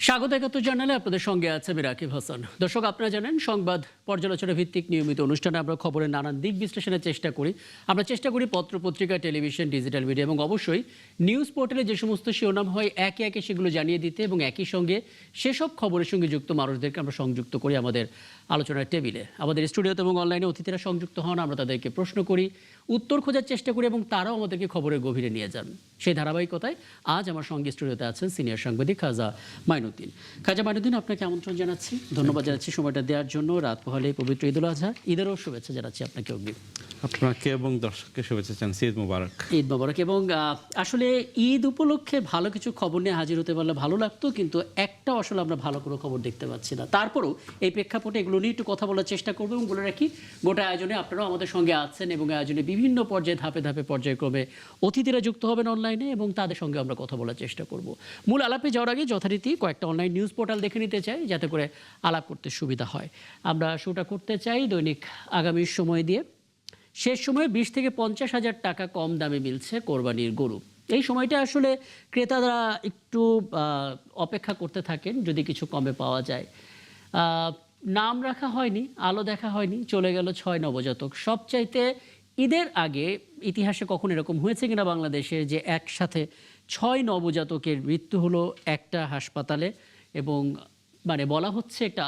স্বাগত ৭১ জানালে আপনাদের সঙ্গে আছে রাকিব হাসান। দর্শক, আপনারা জানেন সংবাদ পর্যালোচনা ভিত্তিক নিয়মিত অনুষ্ঠানে আমরা খবরের নানান দিক বিশ্লেষণের চেষ্টা করি। আমরা চেষ্টা করি পত্র পত্রিকা, টেলিভিশন, ডিজিটাল মিডিয়া এবং অবশ্যই নিউজ পোর্টালে যে সমস্ত শিরোনাম হয় একে একে সেগুলো জানিয়ে দিতে এবং একই সঙ্গে সেসব খবরের সঙ্গে যুক্ত মানুষদেরকে আমরা সংযুক্ত করি আমাদের আলোচনার টেবিলে। আমাদের স্টুডিওতে এবং অনলাইনে অতিথিরা সংযুক্ত হন, আমরা তাদেরকে প্রশ্ন করি, উত্তর খোঁজার চেষ্টা করি এবং তারাও আমাদেরকে খবরের গভীরে নিয়ে যান। সেই ধারাবাহিকতায় আজ আমার সঙ্গে স্টুডিওতে আছেন সিনিয়র সাংবাদিক খাজা মাইনুদ্দিন। খাজা মাইনুদ্দিন, আপনাকে আমন্ত্রণ জানাচ্ছি, ধন্যবাদ জানাচ্ছি সময়টা দেওয়ার জন্য। রাত পোহালে পবিত্র ঈদুল আজহা, ঈদেরও শুভেচ্ছা জানাচ্ছি আপনাকে অগ্রিম। আপনাকে এবং দর্শককে শুভেচ্ছা জানাচ্ছি, ঈদ মোবারক। ঈদ মোবারক। এবং আসলে ঈদ উপলক্ষে ভালো কিছু খবর নিয়ে হাজির হতে পারলে ভালো লাগতো, কিন্তু একটাও আসলে আমরা ভালো কোনো খবর দেখতে পাচ্ছি না। তারপরেও এই প্রেক্ষাপটে এগুলো নিয়ে একটু কথা বলার চেষ্টা করবো এবং বলে রাখি, গোটা আয়োজনে আপনারাও আমাদের সঙ্গে আছেন এবং আয়োজনে বিভিন্ন পর্যায়ে ধাপে ধাপে পর্যায়ক্রমে অতিথিরা যুক্ত হবেন অনলাইনে এবং তাদের সঙ্গে আমরা কথা বলার চেষ্টা করব। মূল আলাপে যাওয়ার আগে যথারীতি কয়েকটা অনলাইন নিউজ পোর্টাল দেখে নিতে চাই, যাতে করে আলাপ করতে সুবিধা হয়। আমরা শুরুটা করতে চাই দৈনিক আগামীর সময় দিয়ে। শেষ সময়ে 20 থেকে 50 হাজার টাকা কম দামে মিলছে কোরবানির গরু। এই সময়টা আসলে ক্রেতারা একটু অপেক্ষা করতে থাকেন যদি কিছু কমে পাওয়া যায়। নাম রাখা হয়নি, আলো দেখা হয়নি, চলে গেল 6 নবজাতক। সবচাইতে ঈদের আগে ইতিহাসে কখন এরকম হয়েছে কিনা বাংলাদেশে যে একসাথে 6 নবজাতকের মৃত্যু হলো একটা হাসপাতালে, এবং বলা হচ্ছে এটা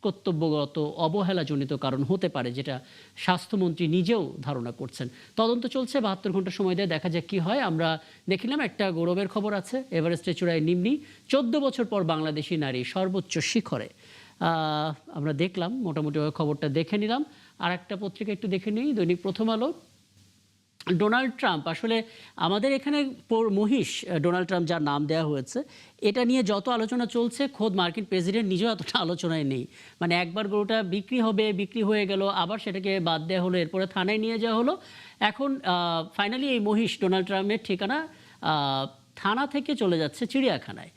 কর্তব্যগত অবহেলাজনিত কারণ হতে পারে, যেটা স্বাস্থ্যমন্ত্রী নিজেও ধারণা করছেন। তদন্ত চলছে, 72 ঘন্টা সময় দিয়ে দেখা যাক কি হয়। আমরা দেখলাম একটা গৌরবের খবর আছে, এভারেস্টের চূড়ায় নিম্নি 14 বছর পর বাংলাদেশি নারী সর্বোচ্চ শিখরে। আমরা দেখলাম, মোটামুটি খবরটা দেখে নিলাম। আর একটা পত্রিকা একটু দেখে নিই, দৈনিক প্রথম আলো। ডোনাল্ড ট্রাম্প, আসলে আমাদের এখানে মহিষ ডোনাল্ড ট্রাম্প যার নাম দেওয়া হয়েছে, এটা নিয়ে যত আলোচনা চলছে, খোদ মার্কিন প্রেসিডেন্ট নিজেও এতটা আলোচনায় নেই। একবার গরুটা বিক্রি হবে, বিক্রি হয়ে গেল, আবার সেটাকে বাদ দেওয়া হলো, এরপরে থানায় নিয়ে যাওয়া হলো। এখন ফাইনালি এই মহিষ ডোনাল্ড ট্রাম্পের ঠিকানা থানা থেকে চলে যাচ্ছে চিড়িয়াখানায়।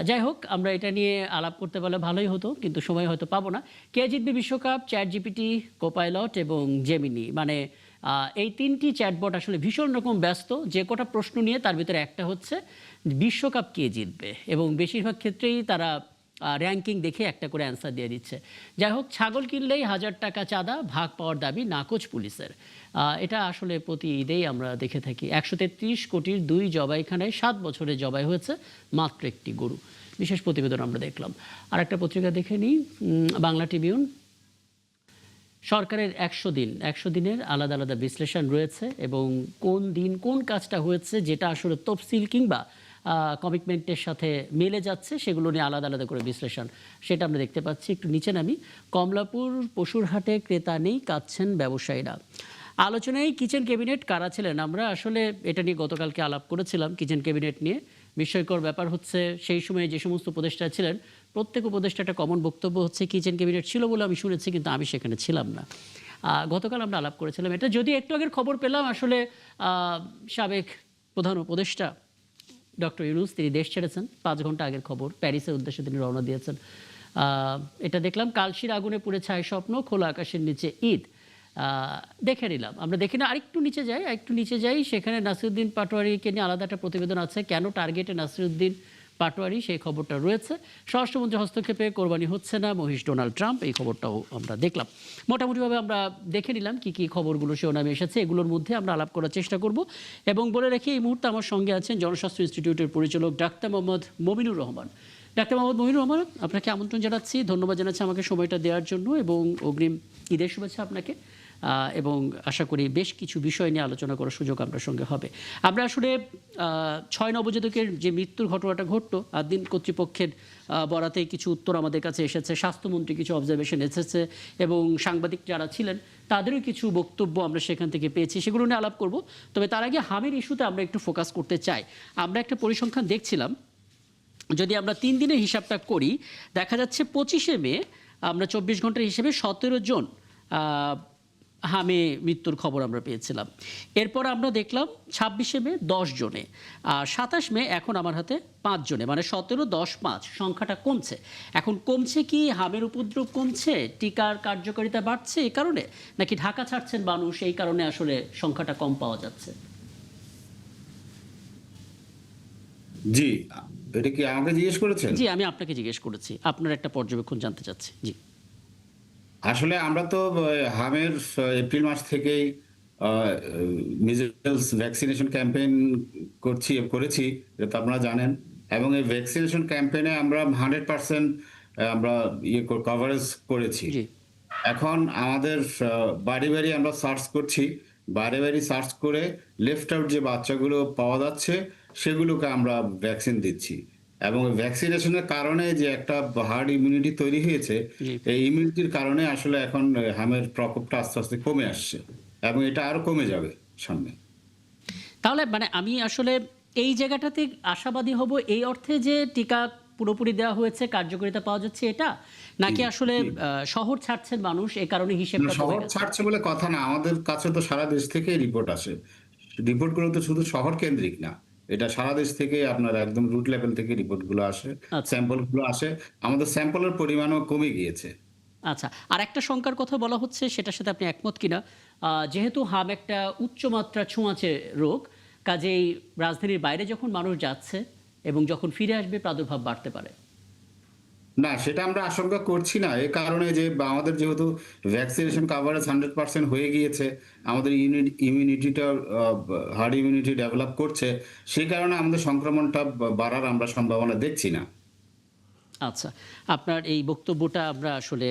যাই হোক, আমরা এটা নিয়ে আলাপ করতে পারলে ভালোই হতো, কিন্তু সময় হয়তো পাবো না। কে জিতবে বিশ্বকাপ? চ্যাট জিপিটি, কোপাইলট এবং জেমিনি, এই 3টি চ্যাটবট আসলে ভীষণ রকম ব্যস্ত। যে কটা প্রশ্ন নিয়ে তার ভিতরে একটা হচ্ছে বিশ্বকাপ কে জিতবে, এবং বেশিরভাগ ক্ষেত্রেই তারা র্যাঙ্কিং দেখে একটা করে অ্যান্সার দিয়ে দিচ্ছে। যাই হোক, ছাগল কিনলেই 1000 টাকা চাঁদা, ভাগ পাওয়ার দাবি নাকচ পুলিশের। এটা আসলে প্রতি ঈদেই আমরা দেখে থাকি। 133 কোটির 2 জবাইখানায় 7 বছরে জবাই হয়েছে মাত্র একটি গরু। বিশেষ প্রতিবেদন আমরা দেখলাম। আর একটা পত্রিকা দেখে নিই, বাংলা ট্রিবিউন। সরকারের 100 দিনের আলাদা আলাদা বিশ্লেষণ রয়েছে, এবং কোন দিন কোন কাজটা হয়েছে যেটা আসলে তফসিল কিংবা কমিটমেন্টের সাথে মিলে যাচ্ছে, সেগুলো নিয়ে আলাদা আলাদা করে বিশ্লেষণ, সেটা আমরা দেখতে পাচ্ছি। একটু নিচে নামি, কমলাপুর পশুর হাটে ক্রেতা নেই, কাঁদছেন ব্যবসায়ীরা। আলোচনায় কিচেন ক্যাবিনেট কারা ছিলেন? আমরা আসলে এটা নিয়ে গতকালকে আলাপ করেছিলাম, কিচেন ক্যাবিনেট নিয়ে। বিস্ময়কর ব্যাপার হচ্ছে, সেই সময়ে যে সমস্ত উপদেষ্টা ছিলেন, প্রত্যেক উপদেষ্টা একটা কমন বক্তব্য হচ্ছে কিচেন ক্যাবিনেট ছিল বলে আমি শুনেছি, কিন্তু আমি সেখানে ছিলাম না। গতকাল আমরা আলাপ করেছিলাম এটা, যদি একটু আগের খবর পেলাম আসলে সাবেক প্রধান উপদেষ্টা ডক্টর ইউনূস তিনি দেশ ছেড়েছেন। 5 ঘন্টা আগের খবর, প্যারিসের উদ্দেশ্যে তিনি রওনা দিয়েছেন। এটা দেখলাম, কালশির আগুনে পুড়ে ছাই স্বপ্ন, খোলা আকাশের নিচে ঈদ। দেখে নিলাম, আমরা দেখি না, আরেকটু নিচে যাই, সেখানে নাসিরুদ্দিন পাটোয়ারিকে নিয়ে আলাদা একটা প্রতিবেদন আছে। কেন টার্গেটে নাসিরুদ্দিন পাটোয়ারি, সেই খবরটা রয়েছে। স্বরাষ্ট্রমন্ত্রী হস্তক্ষেপে কোরবানি হচ্ছে না, মহিষ ডোনাল্ড ট্রাম্প, এই খবরটাও আমরা দেখলাম। মোটামুটিভাবে আমরা দেখে নিলাম কি কি খবরগুলো শিরোনামে এসেছে, এগুলোর মধ্যে আমরা আলাপ করার চেষ্টা করব। এবং বলে রাখি, এই মুহূর্তে আমার সঙ্গে আছেন জনস্বাস্থ্য ইনস্টিটিউটের পরিচালক ডাক্তার মোহাম্মদ মমিনুর রহমান। ডাক্তার মোহাম্মদ মমিনুর রহমান, আপনাকে আমন্ত্রণ জানাচ্ছি, ধন্যবাদ জানাচ্ছি আমাকে সময়টা দেওয়ার জন্য, এবং অগ্রিম ঈদের শুভেচ্ছা আপনাকে। এবং আশা করি বেশ কিছু বিষয় নিয়ে আলোচনা করার সুযোগ আপনার সঙ্গে হবে। আমরা আসলে 6 নবজাতকের যে মৃত্যুর ঘটনাটা ঘটল, আদিন কর্তৃপক্ষের বরাতে কিছু উত্তর আমাদের কাছে এসেছে, স্বাস্থ্যমন্ত্রী কিছু অবজারভেশন এসেছে, এবং সাংবাদিক যারা ছিলেন তাদেরও কিছু বক্তব্য আমরা সেখান থেকে পেয়েছি, সেগুলো নিয়ে আলাপ করব। তবে তার আগে হামির ইস্যুতে আমরা একটু ফোকাস করতে চাই। আমরা একটা পরিসংখ্যান দেখছিলাম, যদি আমরা 3 দিনের হিসাবটা করি, দেখা যাচ্ছে 25শে মে আমরা 24 ঘন্টার হিসেবে 17 জন হামে মৃত্যুর খবর আমরা পেয়েছিলাম। এরপর আমরা দেখলাম 26শে মে 10 জনে, আর 27 মে এখন আমার হাতে 5 জনে, 17, 10, 5 সংখ্যাটা কমছে। এখন কমছে কি হামের উপদ্রব কমছে, টিকার কার্যকারিতা বাড়ছে এই কারণে, নাকি ঢাকা ছাড়ছেন মানুষ এই কারণে আসলে সংখ্যাটা কম পাওয়া যাচ্ছে? জি, এটা কি আমাকে জিজ্ঞেস করেছেন? জি, আমি আপনাকে জিজ্ঞেস করেছি, আপনার একটা পর্যবেক্ষণ জানতে চাচ্ছি। জি। আসলে আমরা তো হামের এপ্রিল মাস থেকেই মিজেলস ভ্যাকসিনেশন ক্যাম্পেইন করেছি, এটা তো আপনারা জানেন। এবং এই ভ্যাকসিনেশন ক্যাম্পেইনে আমরা 100% আমরা কভারেজ করেছি। জি। এখন আমাদের বাড়ি বাড়ি আমরা সার্চ করছি, বাড়ি বাড়ি সার্চ করে লেফট আউট যে বাচ্চাগুলো পাওয়া যাচ্ছে সেগুলোকে আমরা ভ্যাকসিন দিচ্ছি। এবং ভ্যাকসিনেশনের কারণে যে একটা হার্ড ইমিউনিটি তৈরি হয়েছে, জি। এই ইমিউনিটির কারণে আসলে এখন হামের প্রকোপটা আস্তে আস্তে কমে আসছে এবং এটা আরো কমে যাবে সামনে। তাহলে মানে আমি আসলে এই জায়গাটাতে আশাবাদী হব এই অর্থে যে টিকা পুরোপুরি দেওয়া হয়েছে, কার্যকারিতা পাওয়া যাচ্ছে এটা, নাকি আসলে শহর ছাড়ছেন মানুষ এই কারণে হিসেবটা কমে শহর গেছে? ছাড়ছে বলে কথা না, আমাদের কাছে তো সারা দেশ থেকে রিপোর্ট আসে। রিপোর্টগুলো তো শুধু শহর কেন্দ্রিক না, এটা সারা দেশ থেকে আপনার একদম রুট লেভেল থেকে রিপোর্টগুলো আসে, আচ্ছা। স্যাম্পলগুলো আসে। আমাদের স্যাম্পলের পরিমাণও কমে গিয়েছে। আচ্ছা, আর একটা শঙ্কার কথা বলা হচ্ছে, সেটার সাথে আপনি একমত কিনা, যেহেতু হাম একটা উচ্চমাত্রা ছোঁয়াচে রোগ, কাজেই রাজধানীর বাইরে যখন মানুষ যাচ্ছে এবং যখন ফিরে আসবে প্রাদুর্ভাব বাড়তে পারে। না, সেটা আমরা আশঙ্কা করছি না। এ কারণে যে আমাদের যেহেতু ভ্যাকসিনেশন কভারেজ 100% হয়ে গিয়েছে, আমাদের ইমিউনিটিটা হার্ড ইমিউনিটি ডেভেলপ করছে, সেই কারণে আমাদের সংক্রমণটা বাড়ার আমরা সম্ভাবনা দেখছি না। আচ্ছা, আপনার এই বক্তব্যটা আমরা আসলে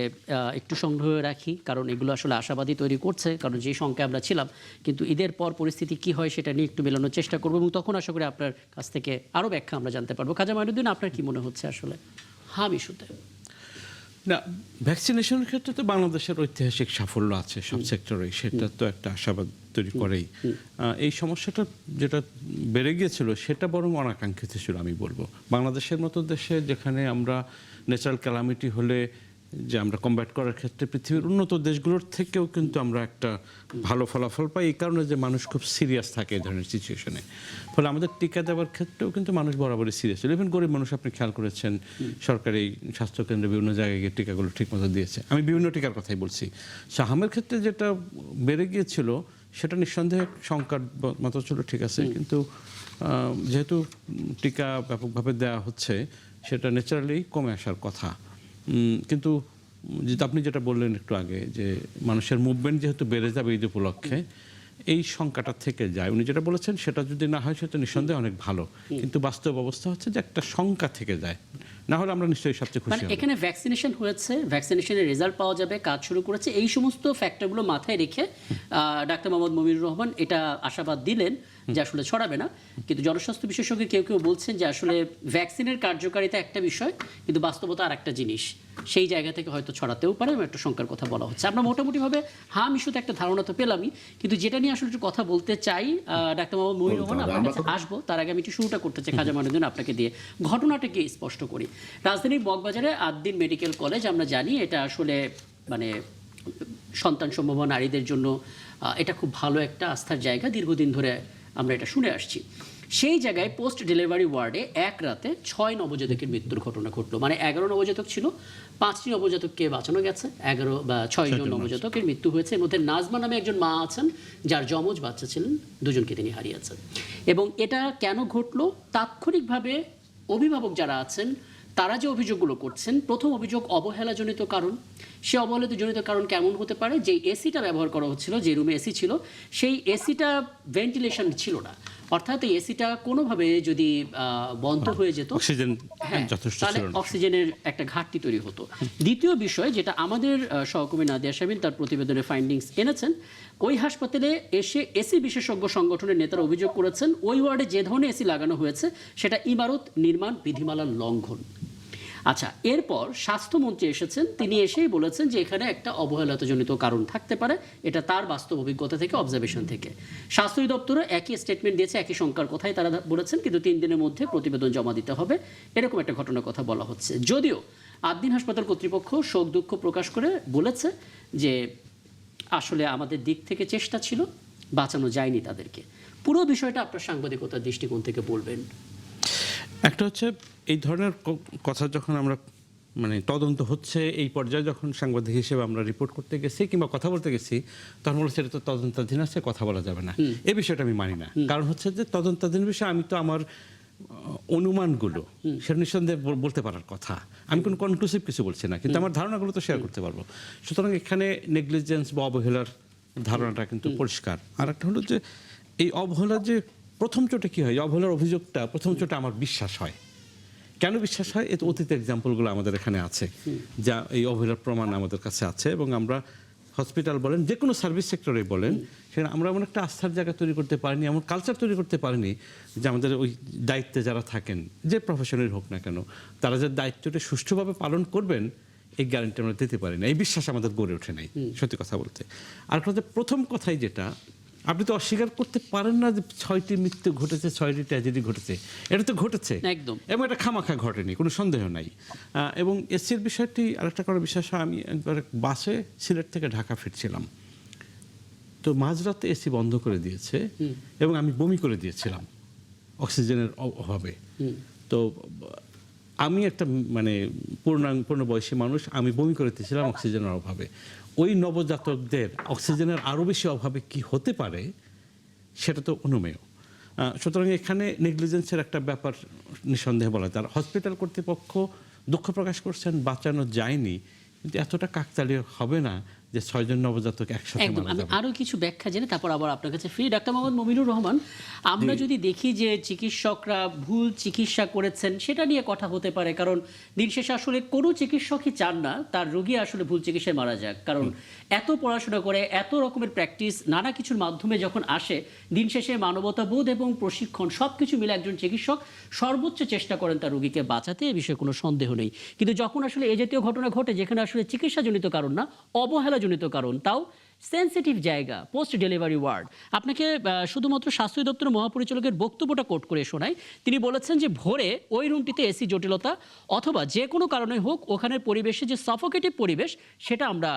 একটু সংগ্রহে রাখি, কারণ এগুলো আসলে আশাবাদী তৈরি করছে, কারণ যে সংখ্যায় আমরা ছিলাম, কিন্তু ঈদের পর পরিস্থিতি কি হয় সেটা নিয়ে একটু মেলানোর চেষ্টা করবো, এবং তখন আশা করি আপনার কাছ থেকে আরও ব্যাখ্যা আমরা জানতে পারবো। খাজা মাইনুদ্দিন, আপনার কি মনে হচ্ছে আসলে হাম ইস্যুতে? না, ভ্যাকসিনেশনের ক্ষেত্রে তো বাংলাদেশের ঐতিহাসিক সাফল্য আছে সব সেক্টরেই, সেটা তো একটা আশাবাদ তৈরি করেই। এই সমস্যাটা যেটা বেড়ে গিয়েছিল সেটা বরং অনাকাঙ্ক্ষিত ছিল আমি বলবো। বাংলাদেশের মতো দেশে যেখানে আমরা ন্যাচারাল ক্যালামিটি হলে যে আমরা কমব্যাট করার ক্ষেত্রে পৃথিবীর উন্নত দেশগুলোর থেকেও কিন্তু আমরা একটা ভালো ফলাফল পাই, এই কারণে যে মানুষ খুব সিরিয়াস থাকে এই ধরনের সিচুয়েশনে। ফলে আমাদের টিকা দেওয়ার ক্ষেত্রেও কিন্তু মানুষ বরাবরই সিরিয়াস ছিল। ইভেন গরিব মানুষ, আপনি খেয়াল করেছেন, সরকারি স্বাস্থ্যকেন্দ্রে বিভিন্ন জায়গায় গিয়ে টিকাগুলো ঠিকমতো দিয়েছে। আমি বিভিন্ন টিকার কথাই বলছি। হামের ক্ষেত্রে যেটা বেড়ে গিয়েছিল সেটা নিঃসন্দেহে শঙ্কার মতো ছিল, ঠিক আছে, কিন্তু যেহেতু টিকা ব্যাপকভাবে দেওয়া হচ্ছে সেটা ন্যাচারালি কমে আসার কথা। কিন্তু আপনি যেটা বললেন একটু আগে, যে মানুষের মুভমেন্ট যেহেতু বেড়ে যাবে ঈদ উপলক্ষে, এই সংখ্যাটা থেকে যায়। উনি যেটা বলেছেন সেটা যদি না হয় সেটা নিঃসন্দেহে অনেক ভালো, কিন্তু বাস্তব অবস্থা হচ্ছে যে একটা সংখ্যা থেকে যায়, না হলে আমরা নিশ্চয়ই সবচেয়ে খুশি মানে হব। এখানে ভ্যাকসিনেশন হয়েছে, ভ্যাকসিনেশনের রেজাল্ট পাওয়া যাবে, কাজ শুরু করেছে, এই সমস্ত ফ্যাক্টরগুলো মাথায় রেখে ডাক্তার মোহাম্মদ মমিনুর রহমান এটা আশাবাদ দিলেন যে আসলে ছড়াবে না। কিন্তু জনস্বাস্থ্য বিশেষজ্ঞ কেউ কেউ বলছেন যে আসলে ভ্যাকসিনের কার্যকারিতা একটা বিষয়, কিন্তু বাস্তবতা আর একটা জিনিস, সেই জায়গা থেকে হয়তো ছড়াতেও পারে, এবং একটা শঙ্কার কথা বলা হচ্ছে। আমরা মোটামুটিভাবে হাম ইস্যুতে একটা ধারণা তো পেলামই, কিন্তু যেটা নিয়ে আসলে একটু কথা বলতে চাই, ডাক্তার মোহাম্মদ মমিনুর রহমান আপনার কাছে আসবো, তার আগে আমি একটু শুরুটা করতে চাই খাজা মাইনুদ্দিন আপনাকে দিয়ে। ঘটনাটাকে স্পষ্ট করি। রাজধানীর বকবাজারে আদ্দিন মেডিকেল কলেজ, আমরা জানি এটা আসলে মানে সন্তান সম্ভবা নারীদের জন্য এটা খুব ভালো একটা আস্থার জায়গা, দীর্ঘদিন ধরে আমরা এটা শুনে আসছি। সেই জায়গায় পোস্ট ডেলিভারি ওয়ার্ডে এক রাতে 6 নবজাতকের মৃত্যুর ঘটনা ঘটলো। মানে 11 নবজাতক ছিল, 5টি নবজাতককে বাঁচানো গেছে, 11 বা 6 জন নবজাতকের মৃত্যু হয়েছে। এর মধ্যে নাজমা নামে একজন মা আছেন, যার যমজ বাচ্চা ছিলেন, দুজনকে তিনি হারিয়েছেন। এবং এটা কেন ঘটলো, তাৎক্ষণিকভাবে অভিভাবক যারা আছেন তারা যে অভিযোগগুলো করছেন, প্রথম অভিযোগ অবহেলাজনিত কারণ। সে অবহেলাজনিত কারণ কেমন হতে পারে? যে এসিটা ব্যবহার করা হচ্ছিল, যে রুমে এসি ছিল, সেই এসিটা ভেন্টিলেশন ছিল না, অর্থাৎ এই এসিটা কোনোভাবে যদি বন্ধ হয়ে যেত, অক্সিজেন হ্যাঁ, যথেষ্ট তাহলে ছিল না। অক্সিজেনের একটা ঘাটতি তৈরি হতো। দ্বিতীয় বিষয়, যেটা আমাদের সহকর্মী নাদিয়া শাবিন তার প্রতিবেদনে ফাইন্ডিংস এনেছেন, ওই হাসপাতালে এসে এসি বিশেষজ্ঞ সংগঠনের নেতারা অভিযোগ করেছেন ওই ওয়ার্ডে যে ধরনের এসি লাগানো হয়েছে সেটা ইমারত নির্মাণ বিধিমালার লঙ্ঘন। আচ্ছা, এরপর স্বাস্থ্যমন্ত্রী এসেছেন, তিনি এসেই বলেছেন যে এখানে একটা অবহেলাজনিত কারণ থাকতে পারে, এটা তার বাস্তব অভিজ্ঞতা থেকে, অবজারভেশন থেকে। স্বাস্থ্য দপ্তরও একই স্টেটমেন্ট দিয়েছে, একই শঙ্কার কথাই তারা বলেছেন, কিন্তু 3 দিনের মধ্যে প্রতিবেদন জমা দিতে হবে, এরকম একটা ঘটনার কথা বলা হচ্ছে। যদিও আদ্দিন হাসপাতাল কর্তৃপক্ষ শোক দুঃখ প্রকাশ করে বলেছে যে আসলে আমাদের দিক থেকে চেষ্টা ছিল, বাঁচানো যায়নি তাদেরকে। পুরো বিষয়টা আপনার সাংবাদিকতার দৃষ্টিকোণ থেকে বলবেন। একটা হচ্ছে এই ধরনের কথা যখন আমরা মানে তদন্ত হচ্ছে এই পর্যায়ে, যখন সাংবাদিক হিসেবে আমরা রিপোর্ট করতে গেছি কিংবা কথা বলতে গেছি, তখন বলেছে এটা তো তদন্তাধীন আছে, কথা বলা যাবে না। এই বিষয়টা আমি মানি না। কারণ হচ্ছে যে তদন্তাধীন বিষয়, আমি তো আমার অনুমানগুলো সেটা নিঃসন্দেহে বলতে পারার কথা। আমি কোনো কনক্লুসিভ কিছু বলছি না, কিন্তু আমার ধারণাগুলো তো শেয়ার করতে পারবো। সুতরাং এখানে নেগলিজেন্স বা অবহেলার ধারণাটা কিন্তু পরিষ্কার। আর একটা হলো যে এই অবহেলার যে প্রথম চোটে কি হয়, অবহেলার অভিযোগটা প্রথম চোটে আমার বিশ্বাস হয়। কেন বিশ্বাস হয়? এতে অতীত এক্সাম্পলগুলো আমাদের এখানে আছে, যা এই অবহেলার প্রমাণ আমাদের কাছে আছে। এবং আমরা হসপিটাল বলেন, যে কোনো সার্ভিস সেক্টরে বলেন, সেটা আমরা এমন একটা আস্থার জায়গা তৈরি করতে পারিনি, এমন কালচার তৈরি করতে পারিনি যে আমাদের ওই দায়িত্বে যারা থাকেন, যে প্রফেশনের হোক না কেন, তারা যে দায়িত্বটা সুষ্ঠুভাবে পালন করবেন এই গ্যারান্টি আমরা দিতে পারি না। এই বিশ্বাস আমাদের গড়ে ওঠে নাই, সত্যি কথা বলতে। আর কথা, প্রথম কথাই যেটা, আপনি তো অস্বীকার করতে পারেন না যে 6টি মৃত্যু ঘটেছে, 6টি ট্র্যাজেডি ঘটেছে। এটা তো ঘটেছে একদম, এবং এটা খামাখা ঘটেনি, কোনো সন্দেহ নাই। এবং এসির বিষয়টি আরেকটা করে বিশ্বাস হয়, আমি একবার বাসে সিলেট থেকে ঢাকা ফিরছিলাম, তো মাঝরাতে এসি বন্ধ করে দিয়েছে এবং আমি বমি করে দিয়েছিলাম অক্সিজেনের অভাবে। তো আমি একটা মানে পূর্ণ বয়সী মানুষ, আমি বমি করে দিয়েছিলাম অক্সিজেনের অভাবে। ওই নবজাতকদের অক্সিজেনের আরও বেশি অভাবে কি হতে পারে সেটা তো অনুমেয়। সুতরাং এখানে নেগলিজেন্সের একটা ব্যাপার নিঃসন্দেহে বলা যায়। আর হসপিটাল কর্তৃপক্ষ দুঃখ প্রকাশ করছেন, বাঁচানো যায়নি, কিন্তু এতটা কাকতালীয় হবে না যে 6 জন নবজাতক একসাথে একদম। মারা আমি যাবে। আরো কিছু ব্যাখ্যা জেনে তারপর আবার আপনার কাছে ফিরি। ডাক্তার মোহাম্মদ মমিনুর রহমান, আমরা যদি দেখি যে চিকিৎসকরা ভুল চিকিৎসা করেছেন, সেটা নিয়ে কথা হতে পারে, কারণ দিন শেষে আসলে কোনো চিকিৎসকই চান না তার রোগী আসলে ভুল চিকিৎসায় মারা যাক। কারণ এত পড়াশোনা করে, এত রকমের প্র্যাকটিস, নানা কিছুর মাধ্যমে যখন আসে, দিন শেষে মানবতাবোধ এবং প্রশিক্ষণ সব কিছু মিলে একজন চিকিৎসক সর্বোচ্চ চেষ্টা করেন তার রোগীকে বাঁচাতে, এ বিষয়ে কোনো সন্দেহ নেই। কিন্তু যখন আসলে এ জাতীয় ঘটনা ঘটে, যেখানে আসলে চিকিৎসাজনিত কারণ না, অবহেলাজনিত কারণ, তাও সেন্সিটিভ জায়গা, পোস্ট ডেলিভারি ওয়ার্ড, আপনাকে শুধুমাত্র স্বাস্থ্য দপ্তরের মহাপরিচালকের বক্তব্যটা কোট করে শোনাই। তিনি বলেছেন যে ভোরে ওই রুমটিতে এসি জটিলতা অথবা যে কোনো কারণে হোক, ওখানের পরিবেশে যে সাফোকেটিভ পরিবেশ, সেটা আমরা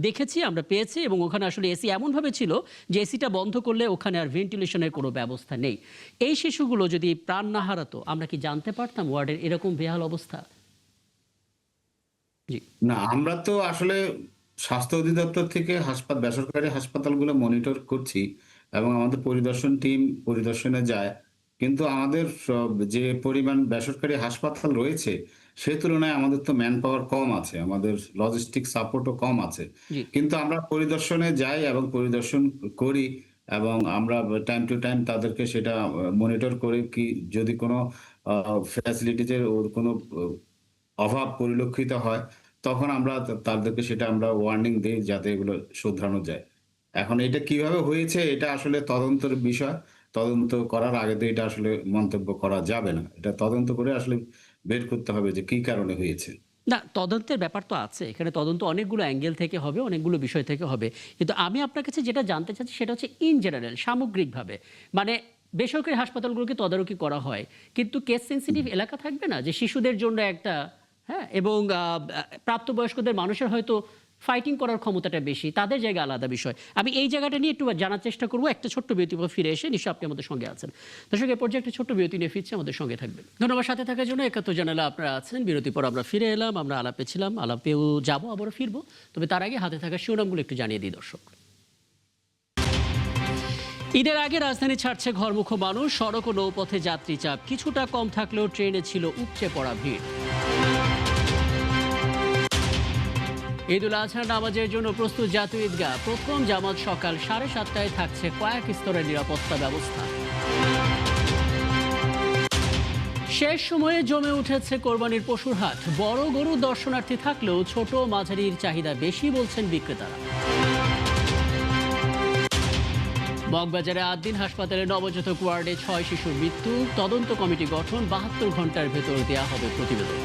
দেখেছি, আমরা পেয়েছি, এবং ওখানে আসলে এসি এমনভাবে ছিল যে এসিটা বন্ধ করলে ওখানে আর ভেন্টিলেশনের কোনো ব্যবস্থা নেই। এই শিশুগুলো যদি প্রাণ না হারাতো, আমরা কি জানতে পারতাম ওয়ার্ডের এরকম বেহাল অবস্থা? জি না, আমরা তো আসলে স্বাস্থ্য অধিদপ্তর থেকে বেসরকারি হাসপাতালগুলো মনিটর করছি এবং আমাদের পরিদর্শন টিম পরিদর্শনে যায়। কিন্তু আমাদের যে পরিমাণ বেসরকারি হাসপাতাল রয়েছে, সে তুলনায় আমাদের তো ম্যান পাওয়ার কম আছে, আমাদের লজিস্টিক সাপোর্টও কম আছে। জি কিন্তু আমরা পরিদর্শনে যাই এবং পরিদর্শন করি এবং আমরা টাইম টু টাইম তাদেরকে সেটা মনিটর করে, কি যদি কোনো ফ্যাসিলিটিজের ওর কোনো অভাব পরিলক্ষিত হয়, তখন আমরা তাদেরকে সেটা আমরা ওয়ার্নিং দেই যাতে এগুলো শোধরানো যায়। এখন এটা কিভাবে হয়েছে এটা আসলে তদন্তের বিষয়। তদন্ত করার আগে তো এটা আসলে মন্তব্য করা যাবে না। এটা তদন্ত করে আসলে বের করতে হবে যে কি কারণে হয়েছে। না, তদন্তের ব্যাপার তো আছে এখানে। তদন্ত অনেকগুলো অ্যাঙ্গেল থেকে হবে, অনেকগুলো বিষয় থেকে হবে। কিন্তু আমি আপনার কাছে যেটা জানতে চাচ্ছি সেটা হচ্ছে ইন জেনারেল, সামগ্রিকভাবে, মানে বেসরকারি হাসপাতালগুলোকে তদারকি করা হয়, কিন্তু কেস সেন্সিটিভ এলাকা থাকবে না, যে শিশুদের জন্য একটা, হ্যাঁ, এবং প্রাপ্তবয়স্কদের মানুষের হয়তো ফাইটিং করার ক্ষমতাটা বেশি, তাদের জায়গা আলাদা বিষয়। আমি এই জায়গাটা নিয়ে একটু জানার চেষ্টা করবো একটা ছোট্ট বিরতি পর ফিরে এসে। নিশ্চয়ই আপনি আমাদের সঙ্গে আছেন। দর্শক, এ পর্যায়ে একটা ছোট্ট বিরতি নিয়ে ফিরছে, আমাদের সঙ্গে থাকবেন। ধন্যবাদ সাথে থাকার জন্য। 71 জানালা আপনারা আছেন। বিরতি পর আমরা ফিরে এলাম, আমরা আলাপে ছিলাম, আলাপেও যাবো, আবারও ফিরবো। তবে তার আগে হাতে থাকা শিরোনামগুলো একটু জানিয়ে দিই দর্শক। ঈদের আগে রাজধানী ছাড়ছে ঘরমুখ মানুষ, সড়ক ও নৌপথে যাত্রী চাপ কিছুটা কম থাকলেও ট্রেনে ছিল উপচে পড়া ভিড়। ঈদুল আজহার নামাজের জন্য প্রস্তুত জাতীয় ঈদগাহ। প্রথম জামাত সকাল 7:30টায়, থাকছে কয়েক স্তরের নিরাপত্তা ব্যবস্থা। শেষ সময়ে জমে উঠেছে কোরবানির পশুর হাট। বড় গরু দর্শনার্থী থাকলেও ছোট মাঝারির চাহিদা বেশি বলছেন বিক্রেতারা। মগবাজারে 8 দিন হাসপাতালে নবজাতক ওয়ার্ডে 6 শিশুর মৃত্যু। তদন্ত কমিটি গঠন, 72 ঘন্টার ভেতর দেয়া হবে প্রতিবেদন।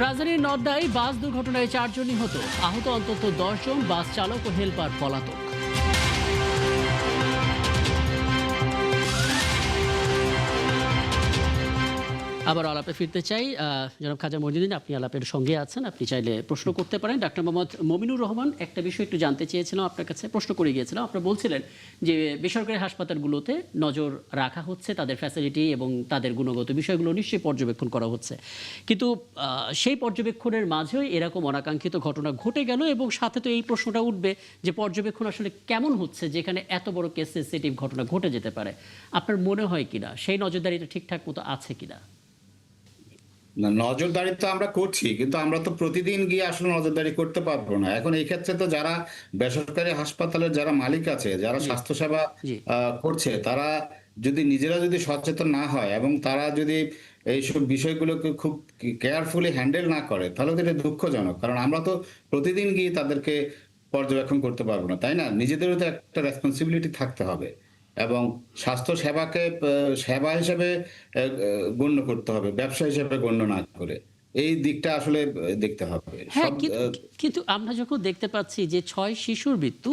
রাজধানীর নওদায় বাস দুর্ঘটনায় 4 জন নিহত, আহত অন্তত 10 জন। বাস চালক ও হেলপার পলাতক। আবার আলাপে ফিরতে চাই। জনাব খাজা মহিউদ্দিন, আপনি আলাপের সঙ্গে আছেন, আপনি চাইলে প্রশ্ন করতে পারেন। ডাক্তার মোহাম্মদ মমিনুর রহমান, একটা বিষয় একটু জানতে চেয়েছিলাম আপনার কাছে, প্রশ্ন করে গিয়েছিলাম। আপনি বলছিলেন যে বেসরকারি হাসপাতালগুলোতে নজর রাখা হচ্ছে, তাদের ফ্যাসিলিটি এবং তাদের গুণগত বিষয়গুলো নিশ্চয়ই পর্যবেক্ষণ করা হচ্ছে, কিন্তু সেই পর্যবেক্ষণের মাঝেও এরকম অনাকাঙ্ক্ষিত ঘটনা ঘটে গেল এবং সাথে তো এই প্রশ্নটা উঠবে যে পর্যবেক্ষণ আসলে কেমন হচ্ছে যেখানে এত বড় কেস সেনসিটিভ ঘটনা ঘটে যেতে পারে। আপনার মনে হয় কিনা সেই নজরদারিটা ঠিকঠাক মতো আছে কিনা? না, নজরদারি তো আমরা করছি, কিন্তু আমরা তো প্রতিদিন গিয়ে আসলে নজরদারি করতে পারবো না। এখন এই ক্ষেত্রে তো যারা বেসরকারি হাসপাতালের যারা মালিক আছে, যারা জি স্বাস্থ্যসেবা জি করছে, তারা যদি নিজেরা যদি সচেতন না হয় এবং তারা যদি এইসব বিষয়গুলোকে খুব কেয়ারফুলি হ্যান্ডেল না করে, তাহলে তো এটা দুঃখজনক। কারণ আমরা তো প্রতিদিন গিয়ে তাদেরকে পর্যবেক্ষণ করতে পারবো না, তাই না? নিজেদেরও তো একটা রেসপন্সিবিলিটি থাকতে হবে এবং স্বাস্থ্য সেবাকে সেবা হিসেবে গণ্য করতে হবে, ব্যবসা হিসেবে গণ্য না করে। এই দিকটা আসলে দেখতে হবে হ্যাঁ, সব। কিন্তু কিন্তু আমরা যখন দেখতে পাচ্ছি যে 6 শিশুর মৃত্যু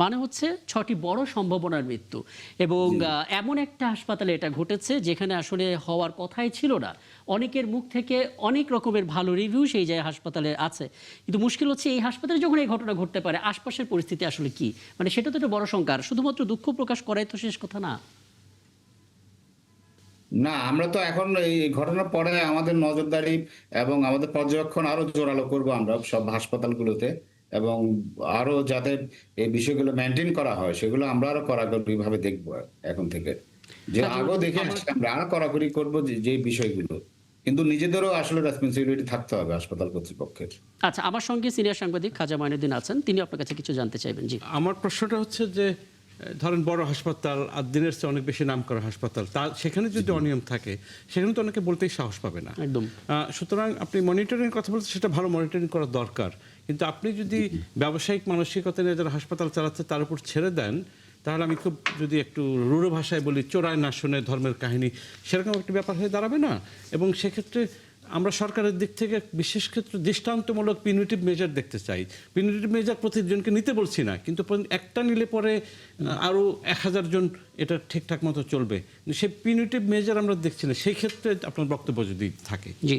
মানে হচ্ছে 6টি বড় সম্ভাবনার মৃত্যু এবং এমন একটা হাসপাতালে এটা ঘটেছে যেখানে আসলে হওয়ার কথাই ছিল না। অনেকের মুখ থেকে অনেক রকমের ভালো রিভিউ সেই জায়গায় হাসপাতালে আছে, কিন্তু মুশকিল হচ্ছে এই হাসপাতালে যখন এই ঘটনা ঘটতে পারে আশপাশের পরিস্থিতি আসলে কি, মানে সেটা তো একটা বড় শঙ্কা। আর শুধুমাত্র দুঃখ প্রকাশ করাই তো শেষ কথা না। না, আমরা তো এখন এই ঘটনার পরে আমাদের নজরদারি এবং আমাদের পর্যবেক্ষণ আরো জোরালো করব আমরা সব হাসপাতালগুলোতে, এবং আরো যাতে এই বিষয়গুলো মেনটেন করা হয় সেগুলো আমরা আরো কড়াকড়ি ভাবে দেখবো এখন থেকে। যে আগেও দেখে আসছি আমরা, আরো কড়াকড়ি করবো যে বিষয়গুলো, কিন্তু নিজেদেরও আসলে রেসপন্সিবিলিটি থাকতে হবে হাসপাতাল কর্তৃপক্ষের। আচ্ছা, আমার সঙ্গে সিনিয়র সাংবাদিক খাজা মঈনুদ্দিন আছেন, তিনি আপনার কাছে কিছু জানতে চাইবেন। জি, আমার প্রশ্নটা হচ্ছে যে ধরেন বড় হাসপাতাল আর দিনের চেয়ে অনেক বেশি নাম করা হাসপাতাল, তার সেখানে যদি অনিয়ম থাকে সেখানে তো অনেকে বলতেই সাহস পাবে না একদম। সুতরাং আপনি মনিটরিং কথা বলতে, সেটা ভালো মনিটরিং করা দরকার, কিন্তু আপনি যদি ব্যবসায়িক মানসিকতা নিয়ে যারা হাসপাতাল চালাচ্ছে তার উপর ছেড়ে দেন, তাহলে আমি খুব যদি একটু রূঢ় ভাষায় বলি, চোরায় না শুনে ধর্মের কাহিনী, সেরকম একটা ব্যাপার হয়ে দাঁড়াবে না? এবং সেক্ষেত্রে আমরা সরকারের দিক থেকে বিশেষ ক্ষেত্রে দৃষ্টান্তমূলক পিউনিটিভ মেজার দেখতে চাই। পিউনিটিভ মেজার প্রতিজনকে নিতে বলছি না, কিন্তু একটা নিলে পরে আরও 1000 জন এটা ঠিকঠাক মতো চলবে, সেই পিউনিটিভ মেজার আমরা দেখছি না। সেই ক্ষেত্রে আপনার বক্তব্য যদি থাকে। জি।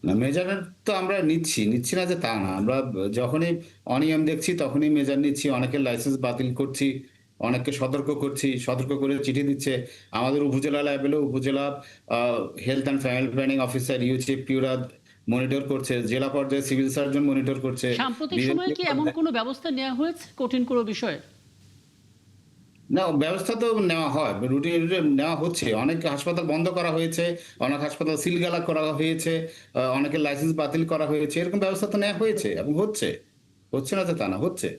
না, মেজারমেন্ট তো আমরা নিচ্ছি না যে তা না। আমরা যখনই অনিয়ম দেখছি তখনই মেজার নিচ্ছি, অনেকের লাইসেন্স বাতিল করছি, অনেককে সতর্ক করছি, সতর্ক করে চিঠি দিচ্ছে আমাদের উপজেলা লেভেলে। উপজেলা health and family planning officer ইউচিপিউরা মনিটর করছে, জেলা পর্যায়ে সিভিল সার্জন মনিটর করছে। সাম্প্রতিক সময়ে কি এমন কোনো ব্যবস্থা নেওয়া হয়েছে কঠিন কোনো বিষয়ে? না, ব্যবস্থা তো নেওয়া হয়, রুটিন নেওয়া হচ্ছে। অনেক হাসপাতাল বন্ধ করা হয়েছে, অনেক হাসপাতাল সিলগালা করা হয়েছে, অনেকের লাইসেন্স বাতিল করা হয়েছে, এরকম ব্যবস্থা তো নেওয়া হয়েছে এবং হচ্ছে না যে তা না, হচ্ছে।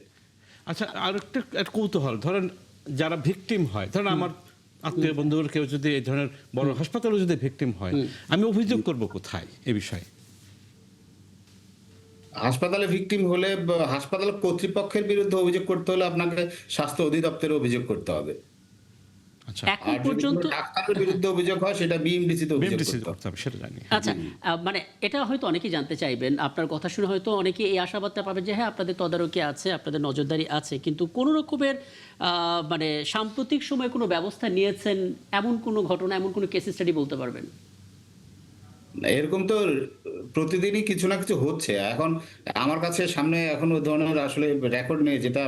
আচ্ছা, আর একটা কৌতূহল, ধরেন যারা ভিকটিম হয়, ধরেন আমার আত্মীয় বন্ধুর কেউ যদি এই ধরনের বড় হাসপাতালে যদি ভিকটিম হয়, আমি অভিযোগ করব কোথায় এ বিষয়ে? হাসপাতালে ভিকটিম হলে হাসপাতাল কর্তৃপক্ষের বিরুদ্ধে অভিযোগ করতে হলে আপনাকে স্বাস্থ্য অধিদপ্তরে অভিযোগ করতে হবে। আচ্ছা, এখন আর যদি পর্যন্ত কোনো ডাক্তারের বিরুদ্ধে অভিযোগ হয় সেটা বিএমডিসিতে অভিযোগ বিএমডিসি করতে হবে। করতে হবে, সেটা জানি। আচ্ছা, মানে এটা হয়তো অনেকেই জানতে চাইবেন, আপনার কথা শুনে হয়তো অনেকে এই আশাবাদটা পাবেন যে হ্যাঁ আপনাদের তদারকি আছে, আপনাদের নজরদারি আছে, কিন্তু কোনো রকমের মানে সাম্প্রতিক সময়ে কোনো ব্যবস্থা নিয়েছেন এমন কোনো ঘটনা, এমন কোনো কেস স্টাডি বলতে পারবেন? না, এরকম তো প্রতিদিনই কিছু না কিছু হচ্ছে। এখন আমার কাছে সামনে এখন ওই ধরনের আসলে রেকর্ড নেই, যেটা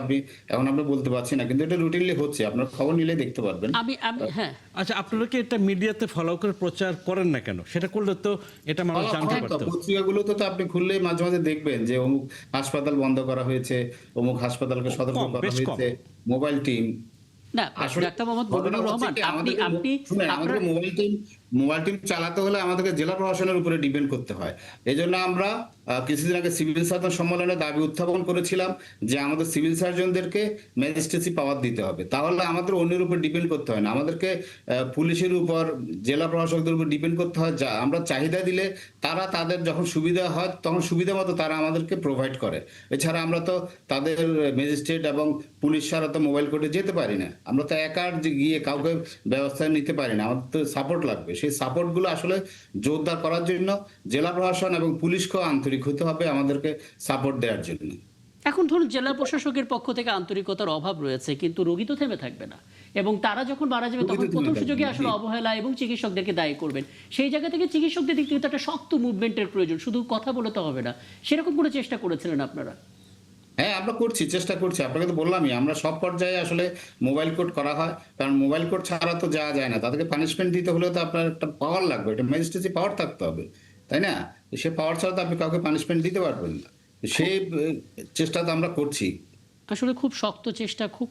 আমরা বলতে পারছি না, কিন্তু এটা রুটিনলি হচ্ছে। আপনার খবর নিলে দেখতে পারবেন। আমি হ্যাঁ। আচ্ছা, আপনারা কি এটা মিডিয়াতে ফলো করে প্রচার করেন না কেন? সেটা করলে তো এটা মানুষ জানতে পারতো। পত্রিকাগুলোতে তো আপনি খুললেই মাঝে মাঝে দেখবেন যে অমুক হাসপাতাল বন্ধ করা হয়েছে, অমুক হাসপাতালকে সতর্ক করা বেশ কম। হয়েছে। মোবাইল টিম না, আসলে ডাক্তার মোহাম্মদ ঘটনা মমিনুর হচ্ছে রহমান, কি, আপনি শুনেন, আমাদের মোবাইল টিম চালাতে হলে আমাদেরকে জেলা প্রশাসনের উপরে ডিপেন্ড করতে হয়। এই জন্য আমরা কিছুদিন আগে সিভিল সার্জন সম্মেলনে দাবি উত্থাপন করেছিলাম যে আমাদের সিভিল সার্জনদেরকে ম্যাজিস্ট্রেসি পাওয়ার দিতে হবে, তাহলে আমাদের অন্যের উপর ডিপেন্ড করতে হয় না। আমাদেরকে পুলিশের উপর, জেলা প্রশাসকদের উপর ডিপেন্ড করতে হয়। যা আমরা চাহিদা দিলে তারা তাদের যখন সুবিধা হয় তখন সুবিধা মতো তারা আমাদেরকে প্রোভাইড করে। এছাড়া আমরা তো তাদের ম্যাজিস্ট্রেট এবং পুলিশ ছাড়া তো মোবাইল কোর্টে যেতে পারি না। আমরা তো একার যে গিয়ে কাউকে ব্যবস্থা নিতে পারি না, আমাদের তো সাপোর্ট লাগবে। সেই সাপোর্টগুলো আসলে জোরদার করার জন্য জেলা প্রশাসন এবং পুলিশকেও আন্তরিক হতে হবে আমাদেরকে সাপোর্ট দেওয়ার জন্য। এখন ধরুন জেলা প্রশাসকের পক্ষ থেকে আন্তরিকতার অভাব রয়েছে, কিন্তু রোগী তো থেমে থাকবে না। এবং তারা যখন মারা যাবে তখন প্রথম সুযোগে আসলে অবহেলা এবং চিকিৎসকদেরকে দায়ী করবেন। সেই জায়গা থেকে চিকিৎসকদের দিক থেকে তো একটা শক্ত মুভমেন্টের প্রয়োজন, শুধু কথা বলে তো হবে না। সেরকম কোনো চেষ্টা করেছিলেন আপনারা? হ্যাঁ, আমরা করছি, চেষ্টা করছি। আপনাকে তো বললামই, আমরা সব পর্যায়ে আসলে মোবাইল কোর্ট করা হয়। কারণ মোবাইল কোর্ট ছাড়া তো যাওয়া যায় না। তাদেরকে পানিশমেন্ট দিতে হলে তো আপনার একটা পাওয়ার লাগবে, একটা ম্যাজিস্ট্রেসি পাওয়ার থাকতে হবে, তাই না? সে পাওয়ার ছাড়া তো আপনি কাউকে পানিশমেন্ট দিতে পারবেন না। সেই চেষ্টা তো আমরা করছি। আসলে খুব শক্ত চেষ্টা, খুব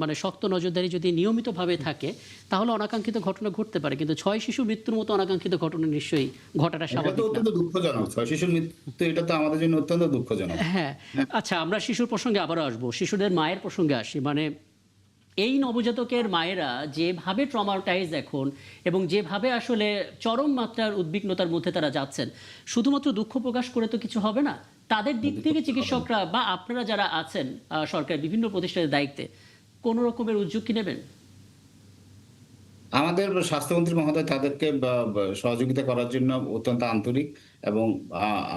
মানে শক্ত নজরদারি যদি নিয়মিতভাবে থাকে তাহলে অনাকাঙ্ক্ষিত ঘটনা ঘটতে পারে, কিন্তু 6 শিশু মৃত্যুর মতো অনাকাঙ্ক্ষিত ঘটনা নিশ্চয়ই ঘটাটা এটা তো স্বাভাবিক না। অত্যন্ত দুঃখজনক। 6 শিশুর মৃত্যু, এটা তো আমাদের জন্য অত্যন্ত দুঃখজনক। হ্যাঁ, আচ্ছা, আমরা শিশুর প্রসঙ্গে আবারও আসবো, শিশুদের মায়ের প্রসঙ্গে আসি। মানে এই নবজাতকের মায়েরা যেভাবে ট্রমাটাইজ এখন এবং যেভাবে আসলে চরম মাত্রার উদ্বিগ্নতার মধ্যে তারা যাচ্ছেন, শুধুমাত্র দুঃখ প্রকাশ করে তো কিছু হবে না। তাদের দিক থেকে চিকিৎসকরা বা আপনারা যারা আছেন সরকার বিভিন্ন প্রতিষ্ঠানের দায়িত্বে কোনো রকমের উদ্যোগ কি নেবেন? আমাদের স্বাস্থ্যমন্ত্রী মহোদয় তাদেরকে সহযোগিতা করার জন্য অত্যন্ত আন্তরিক, এবং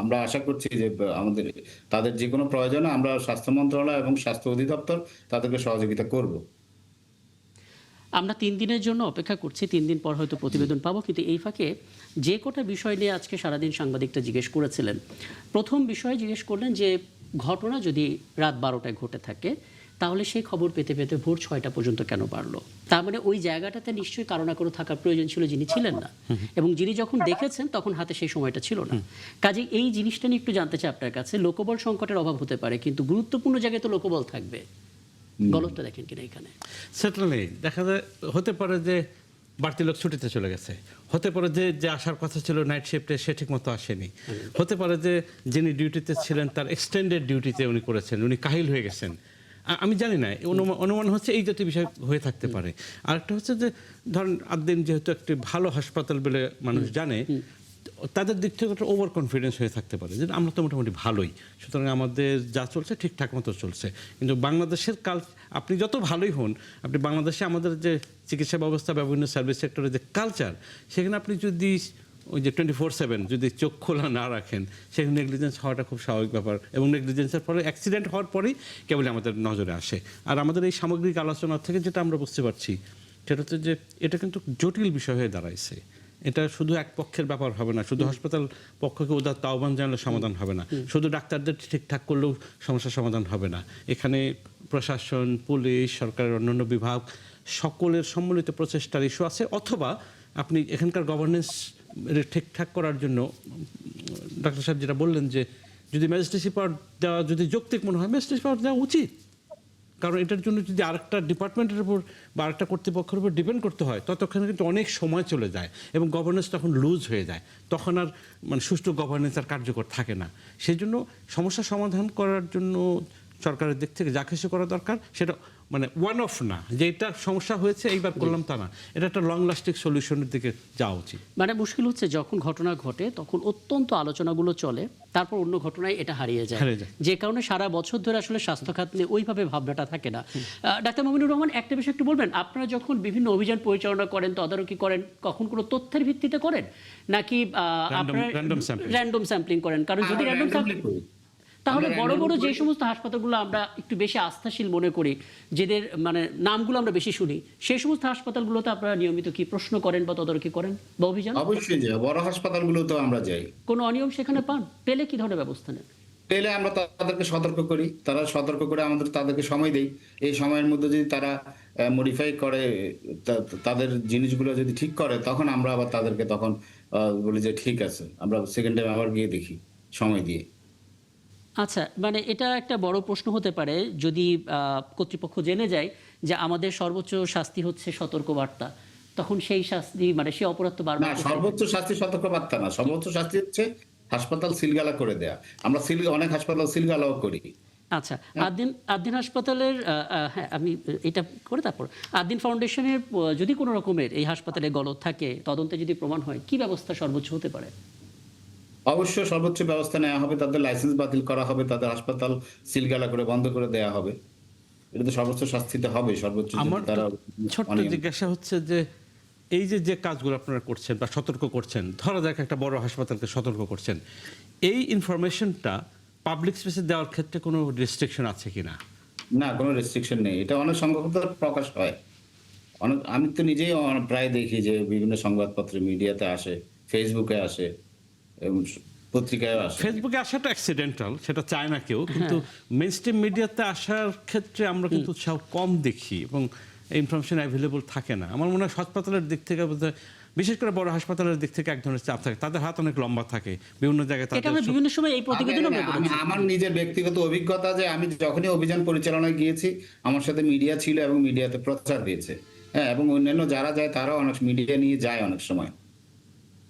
আমরা আশা করছি যে আমাদের তাদের যে কোনো প্রয়োজনে আমরা স্বাস্থ্য মন্ত্রণালয় এবং স্বাস্থ্য অধিদপ্তর তাদেরকে সহযোগিতা করব। আমরা 3 দিনের জন্য অপেক্ষা করছি, 3 দিন পর হয়তো প্রতিবেদন পাবো। কিন্তু এই ফাঁকে যে কটা বিষয় নিয়ে আজকে সারাদিন সাংবাদিকটা জিজ্ঞেস করেছিলেন, প্রথম বিষয় জিজ্ঞেস করলেন যে ঘটনা যদি রাত 12টায় ঘটে থাকে তাহলে সেই খবর পেতে পেতে ভোর 6টা পর্যন্ত কেন বাড়লো? তার মানে ওই জায়গাটাতে নিশ্চয়ই কারো না কারো থাকার প্রয়োজন ছিল, যিনি ছিলেন না, এবং যিনি যখন দেখেছেন তখন হাতে সেই সময়টা ছিল না। কাজে এই জিনিসটা নিয়ে একটু জানতে চাই আপনার কাছে। লোকবল সংকটের অভাব হতে পারে, কিন্তু গুরুত্বপূর্ণ জায়গায় তো লোকবল থাকবে। গল্পটা দেখেন কিনা এখানে? সেটেললি দেখা যায়, হতে পারে যে বাড়তি লোক ছুটিতে চলে গেছে, হতে পারে যে যে আসার কথা ছিল নাইট শিফটে সে ঠিক মতো আসেনি, হতে পারে যে যিনি ডিউটিতে ছিলেন তার এক্সটেন্ডেড ডিউটিতে উনি করেছেন, উনি কাহিল হয়ে গেছেন। আমি জানি না, অনুমান হচ্ছে এই জাতীয় বিষয় হয়ে থাকতে পারে। আরেকটা হচ্ছে যে ধরেন আদ্দিন যেহেতু একটি ভালো হাসপাতাল বলে মানুষ জানে, তাদের দিক থেকে একটা ওভার কনফিডেন্স হয়ে থাকতে পারে যে আমরা তো মোটামুটি ভালোই, সুতরাং আমাদের যা চলছে ঠিকঠাক মতো চলছে। কিন্তু বাংলাদেশের আপনি যত ভালোই হন, আপনি বাংলাদেশে আমাদের যে চিকিৎসা ব্যবস্থা বা বিভিন্ন সার্ভিস সেক্টরের যে কালচার, সেখানে আপনি যদি ওই যে 24/7 যদি চোখ খোলা না রাখেন, সেখানে নেগলিজেন্স হওয়াটা খুব স্বাভাবিক ব্যাপার, এবং নেগলিজেন্সের পরে অ্যাক্সিডেন্ট হওয়ার পরেই কেবল আমাদের নজরে আসে। আর আমাদের এই সামগ্রিক আলোচনা থেকে যেটা আমরা বুঝতে পারছি সেটা হচ্ছে যে এটা কিন্তু জটিল বিষয় হয়ে দাঁড়াইছে। এটা শুধু এক পক্ষের ব্যাপার হবে না, শুধু হাসপাতাল পক্ষকে উদাত্ত আহ্বান জানালে সমাধান হবে না, শুধু ডাক্তারদের ঠিকঠাক করলেও সমস্যার সমাধান হবে না। এখানে প্রশাসন, পুলিশ, সরকারের অন্যান্য বিভাগ সকলের সম্মিলিত প্রচেষ্টার ইস্যু আছে। অথবা আপনি এখানকার গভর্নেন্স ঠিকঠাক করার জন্য ডাক্তার সাহেব যেটা বললেন যে যদি ম্যাজিস্ট্রেসি পাওয়ার দেওয়া যদি যৌক্তিক মনে হয়, ম্যাজিস্ট্রেসি পাওয়ার দেওয়া উচিত। কারণ এটার জন্য যদি আরেকটা ডিপার্টমেন্টের উপর বা আরেকটা কর্তৃপক্ষের উপর ডিপেন্ড করতে হয়, ততক্ষণে কিন্তু অনেক সময় চলে যায় এবং গভর্নেন্স তখন লুজ হয়ে যায়, তখন আর মানে সুষ্ঠু গভর্নেন্স আর কার্যকর থাকে না। সেই জন্য সমস্যা সমাধান করার জন্য সরকারের দিক থেকে যা কিছু করা দরকার সেটা মানে ওয়ান অফ না, যে এটা সমস্যা হয়েছে এইবার করলাম তা না, এটা একটা লং লাস্টিং সলিউশনের দিকে যাওয়া উচিত। মানে মুশকিল হচ্ছে যখন ঘটনা ঘটে তখন অত্যন্ত আলোচনাগুলো চলে, তারপর অন্য ঘটনায় এটা হারিয়ে যায়, যে কারণে সারা বছর ধরে আসলে স্বাস্থ্য খাত নিয়ে ওইভাবে ভাবনাটা থাকে না। ডাক্তার মমিনুর রহমান, একটা বিষয় একটু বলবেন, আপনারা যখন বিভিন্ন অভিযান পরিচালনা করেন, তদারকি করেন, কখন কোনো তথ্যের ভিত্তিতে করেন নাকি আপনারা র্যান্ডম স্যাম্পলিং করেন? কারণ যদি র্যান্ডম স্যাম্পলিং, তাহলে বড় বড় যে সমস্ত হাসপাতালগুলো আমরা একটু বেশি আস্থাশীল মনে করি, যেদের মানে নামগুলো আমরা বেশি শুনি, সেই সমস্ত হাসপাতালগুলোতে আপনারা নিয়মিত কি প্রশ্ন করেন বা তদারকি করেন বা অভিযান? অবশ্যই যাই, বড় হাসপাতালগুলো তো আমরা যাই। কোনো অনিয়ম সেখানে পান? পেলে কি ধরনের ব্যবস্থা নেন? পেলে আমরা তাদেরকে সতর্ক করি, তারা সতর্ক করে আমাদের তাদেরকে সময় দেই। এই সময়ের মধ্যে যদি তারা মডিফাই করে, তাদের জিনিসগুলো যদি ঠিক করে, তখন আমরা আবার তাদেরকে তখন বলি যে ঠিক আছে, আমরা সেকেন্ড টাইম আবার গিয়ে দেখি সময় দিয়ে। আচ্ছা, মানে এটা একটা বড় প্রশ্ন হতে পারে যদি কর্তৃপক্ষ জেনে যায় যে আমাদের সর্বোচ্চ শাস্তি হচ্ছে সতর্কবার্তা, তখন সেই শাস্তি মানে সেই অপরাধ তো বারবার। না, সর্বোচ্চ শাস্তি সতর্কবার্তা না, সর্বোচ্চ শাস্তি হচ্ছে হাসপাতাল সিলগালা করে দেয়া। আমরা অনেক হাসপাতাল সিলগালাও করি। আচ্ছা, আদ্দিন হাসপাতালের হ্যাঁ, আমি এটা করে তারপর আদ্দিন ফাউন্ডেশনের যদি কোনো রকমের এই হাসপাতালে গলদ থাকে, তদন্তে যদি প্রমাণ হয়, কি ব্যবস্থা সর্বোচ্চ হতে পারে? অবশ্যই সর্বোচ্চ ব্যবস্থা নেওয়া হবে, তাদের লাইসেন্স বাতিল করা হবে, তাদের হাসপাতাল সিলগালা করে বন্ধ করে দেওয়া হবে। এটা তো সর্বোচ্চ শাস্তিতে হবে, সর্বোচ্চ। আমার ছোট্ট জিজ্ঞাসা হচ্ছে যে এই যে কাজগুলো আপনারা করছেন বা সতর্ক করছেন, ধরা যাক একটা বড় হাসপাতালকে সতর্ক করছেন, এই ইনফরমেশনটা পাবলিক স্পেসে দেওয়ার ক্ষেত্রে কোনো রেস্ট্রিকশন আছে কিনা? না, কোনো রেস্ট্রিকশন নেই, এটা অনেক সংখ্যক প্রকাশ হয়। আমি তো নিজেই প্রায় দেখি যে বিভিন্ন সংবাদপত্রে, মিডিয়াতে আসে, ফেসবুকে আসে এবং পত্রিকায় আসে। ফেসবুকে আসাটা অ্যাক্সিডেন্টাল, সেটা চায় না কেউ, কিন্তু মেইনস্ট্রিম মিডিয়াতে আসার ক্ষেত্রে আমরা কিন্তু উৎসাহ কম দেখি এবং ইনফরমেশন অ্যাভেলেবল থাকে না। আমার মনে হয় হাসপাতালের দিক থেকে বোধহয়, বিশেষ করে বড় হাসপাতালের দিক থেকে এক ধরনের চাপ থাকে, তাদের হাত অনেক লম্বা থাকে বিভিন্ন জায়গায় এটা আমরা তাদের বিভিন্ন সময় এই প্রতিবেদন আমরা করেছি। আমার নিজের ব্যক্তিগত অভিজ্ঞতা যে আমি যখনই অভিযান পরিচালনায় গিয়েছি, আমার সাথে মিডিয়া ছিল এবং মিডিয়াতে প্রচার দিয়েছে। হ্যাঁ, এবং অন্যান্য যারা যায় তারাও অনেক মিডিয়া নিয়ে যায় অনেক সময়।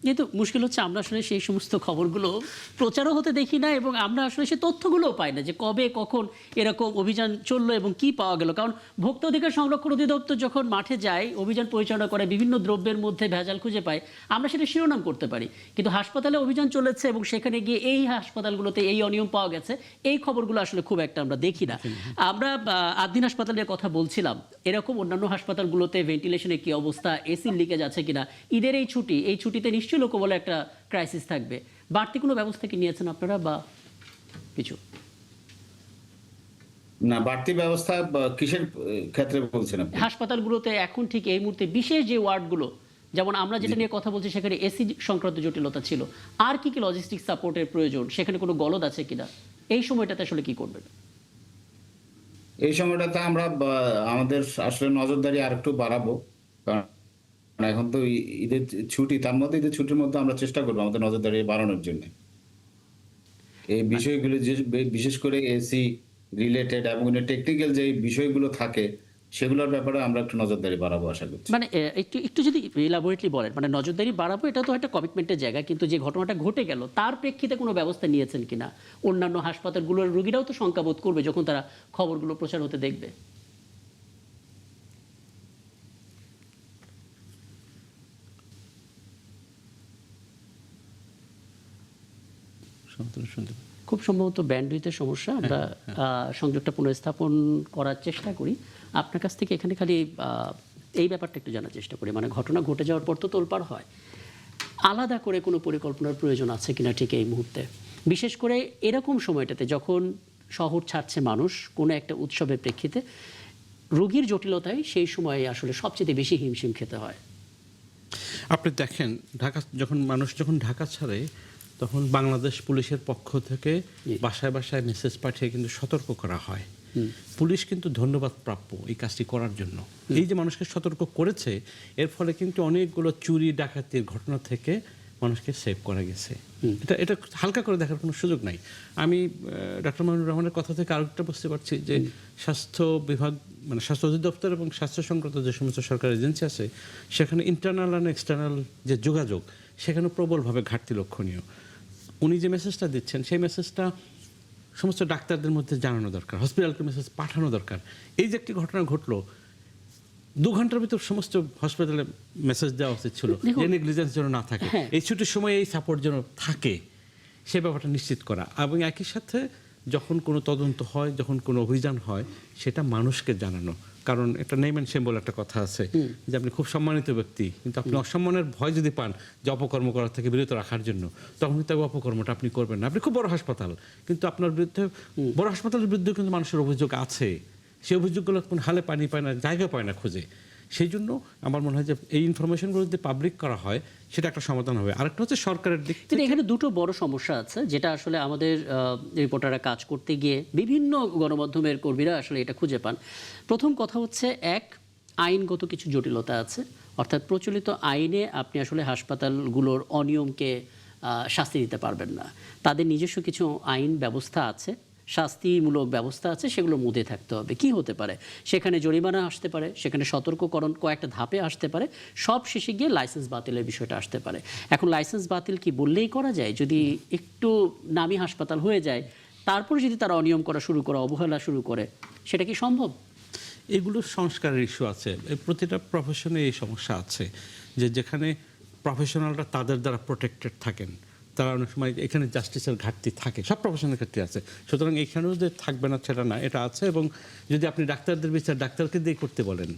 কিন্তু মুশকিল হচ্ছে আমরা আসলে সেই সমস্ত খবরগুলো প্রচারও হতে দেখি না, এবং আমরা আসলে সেই তথ্যগুলোও পাই না যে কবে কখন এরকম অভিযান চললো এবং কি পাওয়া গেল। কারণ ভোক্তা অধিকার সংরক্ষণ অধিদপ্তর যখন মাঠে যায়, অভিযান পরিচালনা করে, বিভিন্ন দ্রব্যের মধ্যে ভেজাল খুঁজে পায়, আমরা সেটা শিরোনাম করতে পারি। কিন্তু হাসপাতালে অভিযান চলেছে এবং সেখানে গিয়ে এই হাসপাতালগুলোতে এই অনিয়ম পাওয়া গেছে, এই খবরগুলো আসলে খুব একটা আমরা দেখি না। আমরা আদ্দিন হাসপাতালের কথা বলছিলাম, এরকম অন্যান্য হাসপাতালগুলোতে ভেন্টিলেশনের কি অবস্থা, এসির লিকেজ আছে কিনা, ঈদের এই ছুটিতে নিশ্চয়ই লোকবলে একটা ক্রাইসিস থাকবে। বাড়তি কোনো ব্যবস্থা কি নিয়েছেন আপনারা বা কিছু? না, বাড়তি ব্যবস্থা কিসের ক্ষেত্রে বলছেন আপনি? হাসপাতালগুলোতে এখন ঠিক এই মুহূর্তে বিশেষ যে ওয়ার্ডগুলো, যেমন আমরা যেটা নিয়ে কথা বলছি, সেখানে এসি সংক্রান্ত জটিলতা ছিল, আর কি কি লজিস্টিক সাপোর্টের প্রয়োজন, সেখানে কোনো গলদ আছে কিনা, এই সময়টাতে আসলে কি করবেন? এই সময়টাতে আমরা আমাদের আসলে নজরদারি আর একটু বাড়াবো, কারণ এখন তো ঈদের ছুটি, তার মধ্যে ঈদের ছুটির মধ্যে আমরা চেষ্টা করবো আমাদের নজরদারি বাড়ানোর জন্য। এই বিষয়গুলো যে বিশেষ করে এসি রিলেটেড এবং টেকনিক্যাল যে বিষয়গুলো থাকে, সেগুলোর ব্যাপারে আমরা একটু নজরদারি বাড়াবো আশা করছি। মানে একটু একটু যদি ইলাবোরেটলি বলেন, মানে নজরদারি বাড়াবো এটা তো একটা কমিটমেন্টের জায়গা, কিন্তু যে ঘটনাটা ঘটে গেল তার প্রেক্ষিতে কোনো ব্যবস্থা নিয়েছেন কিনা? অন্যান্য হাসপাতালগুলোর রোগীরাও তো শঙ্কাবোধ করবে যখন তারা খবরগুলো প্রচার হতে দেখবে। খুব সম্ভবত ব্যান্ডউইথের সমস্যা, আমরা সংযোগটা পুনঃস্থাপন করার চেষ্টা করি। আপনার কাছ থেকে এখানে খালি এই ব্যাপারটা একটু জানার চেষ্টা করি, মানে ঘটনা ঘটে যাওয়ার পর তো তোলপাড় হয়, আলাদা করে কোনো পরিকল্পনার প্রয়োজন আছে কিনা ঠিক এই মুহূর্তে, বিশেষ করে এরকম সময়টাতে যখন শহর ছাড়ছে মানুষ কোনো একটা উৎসবের প্রেক্ষিতে, রোগীর জটিলতায় সেই সময়ে আসলে সবচেয়ে বেশি হিমশিম খেতে হয়। আপনি দেখেন মানুষ যখন ঢাকা ছাড়ে, তখন বাংলাদেশ পুলিশের পক্ষ থেকে বাসায় বাসায় মেসেজ পাঠিয়ে কিন্তু সতর্ক করা হয়। পুলিশ কিন্তু ধন্যবাদ প্রাপ্য এই কাজটি করার জন্য। এই যে মানুষকে সতর্ক করেছে, এর ফলে কিন্তু অনেকগুলো চুরি ডাকাতির ঘটনা থেকে মানুষকে সেভ করা গেছে। এটা হালকা করে দেখার কোনো সুযোগ নাই। আমি ডক্টর মামুনুর রহমানের কথা থেকে আরেকটা বুঝতে পারছি যে স্বাস্থ্য বিভাগ, মানে স্বাস্থ্য অধিদপ্তর এবং স্বাস্থ্য সংক্রান্ত যে সমস্ত সরকারি এজেন্সি আছে, সেখানে ইন্টারনাল আর এক্সটার্নাল যে যোগাযোগ, সেখানে প্রবলভাবে ঘাটতি লক্ষণীয়। উনি যে মেসেজটা দিচ্ছেন, সেই মেসেজটা সমস্ত ডাক্তারদের মধ্যে জানানো দরকার, হসপিটালকে মেসেজ পাঠানো দরকার। এই যে একটি ঘটনা ঘটলো, 2 ঘন্টার ভিতর সমস্ত হসপিটালে মেসেজ দেওয়া উচিত ছিল যে নেগলিজেন্স যেন না থাকে, এই ছুটির সময় এই সাপোর্ট যেন থাকে, সে ব্যাপারটা নিশ্চিত করা। এবং একই সাথে যখন কোনো তদন্ত হয়, যখন কোনো অভিযান হয়, সেটা মানুষকে জানানো। কারণ একটা নেম অ্যান্ড শেম বলে একটা কথা আছে যে আপনি খুব সম্মানিত ব্যক্তি, কিন্তু আপনি অসম্মানের ভয় যদি পান যে অপকর্ম করার থেকে বিরত রাখার জন্য, তখন কিন্তু অপকর্মটা আপনি করবেন না। আপনি খুব বড় হাসপাতাল, কিন্তু আপনার বিরুদ্ধে, বড় হাসপাতালের বিরুদ্ধে কিন্তু মানুষের অভিযোগ আছে, সেই অভিযোগগুলো কোনো হালে পানি পায় না, জায়গা পায় না খুঁজে। সেই জন্য আমার মনে হয় যে এই ইনফরমেশনগুলো যদি পাবলিক করা হয়, সেটা একটা সমাধান হবে। আরেকটা হচ্ছে সরকারের দিক থেকে এখানে দুটো বড় সমস্যা আছে, যেটা আসলে আমাদের রিপোর্টাররা কাজ করতে গিয়ে বিভিন্ন গণমাধ্যমের কর্মীরা আসলে এটা খুঁজে পান। প্রথম কথা হচ্ছে, এক, আইনগত কিছু জটিলতা আছে, অর্থাৎ প্রচলিত আইনে আপনি আসলে হাসপাতালগুলোর অনিয়মকে শাস্তি দিতে পারবেন না। তাদের নিজস্ব কিছু আইন ব্যবস্থা আছে, শাস্তিমূলক ব্যবস্থা আছে, সেগুলোর মধ্যে থাকতে হবে। কি হতে পারে? সেখানে জরিমানা আসতে পারে, সেখানে সতর্ককরণ কয়েকটা ধাপে আসতে পারে, সব শেষে গিয়ে লাইসেন্স বাতিলের বিষয়টা আসতে পারে। এখন লাইসেন্স বাতিল কি বললেই করা যায়? যদি একটু নামি হাসপাতাল হয়ে যায়, তারপরে যদি তারা অনিয়ম করা শুরু করে, অবহেলা শুরু করে, সেটা কি সম্ভব? এগুলো সংস্কারের ইস্যু আছে। প্রতিটা প্রফেশনে এই সমস্যা আছে যে যেখানে প্রফেশনালরা তাদের দ্বারা প্রোটেক্টেড থাকেন, তারা অনেক সময় এখানে জাস্টিসের ঘাটতি থাকে, সব প্রফেশনের ক্ষেত্রে আছে। সুতরাং এখানেও যে থাকবে না সেটা না, এটা আছে। এবং যদি আপনি ডাক্তারদের বিচার ডাক্তারকে দিয়ে করতে বলেন,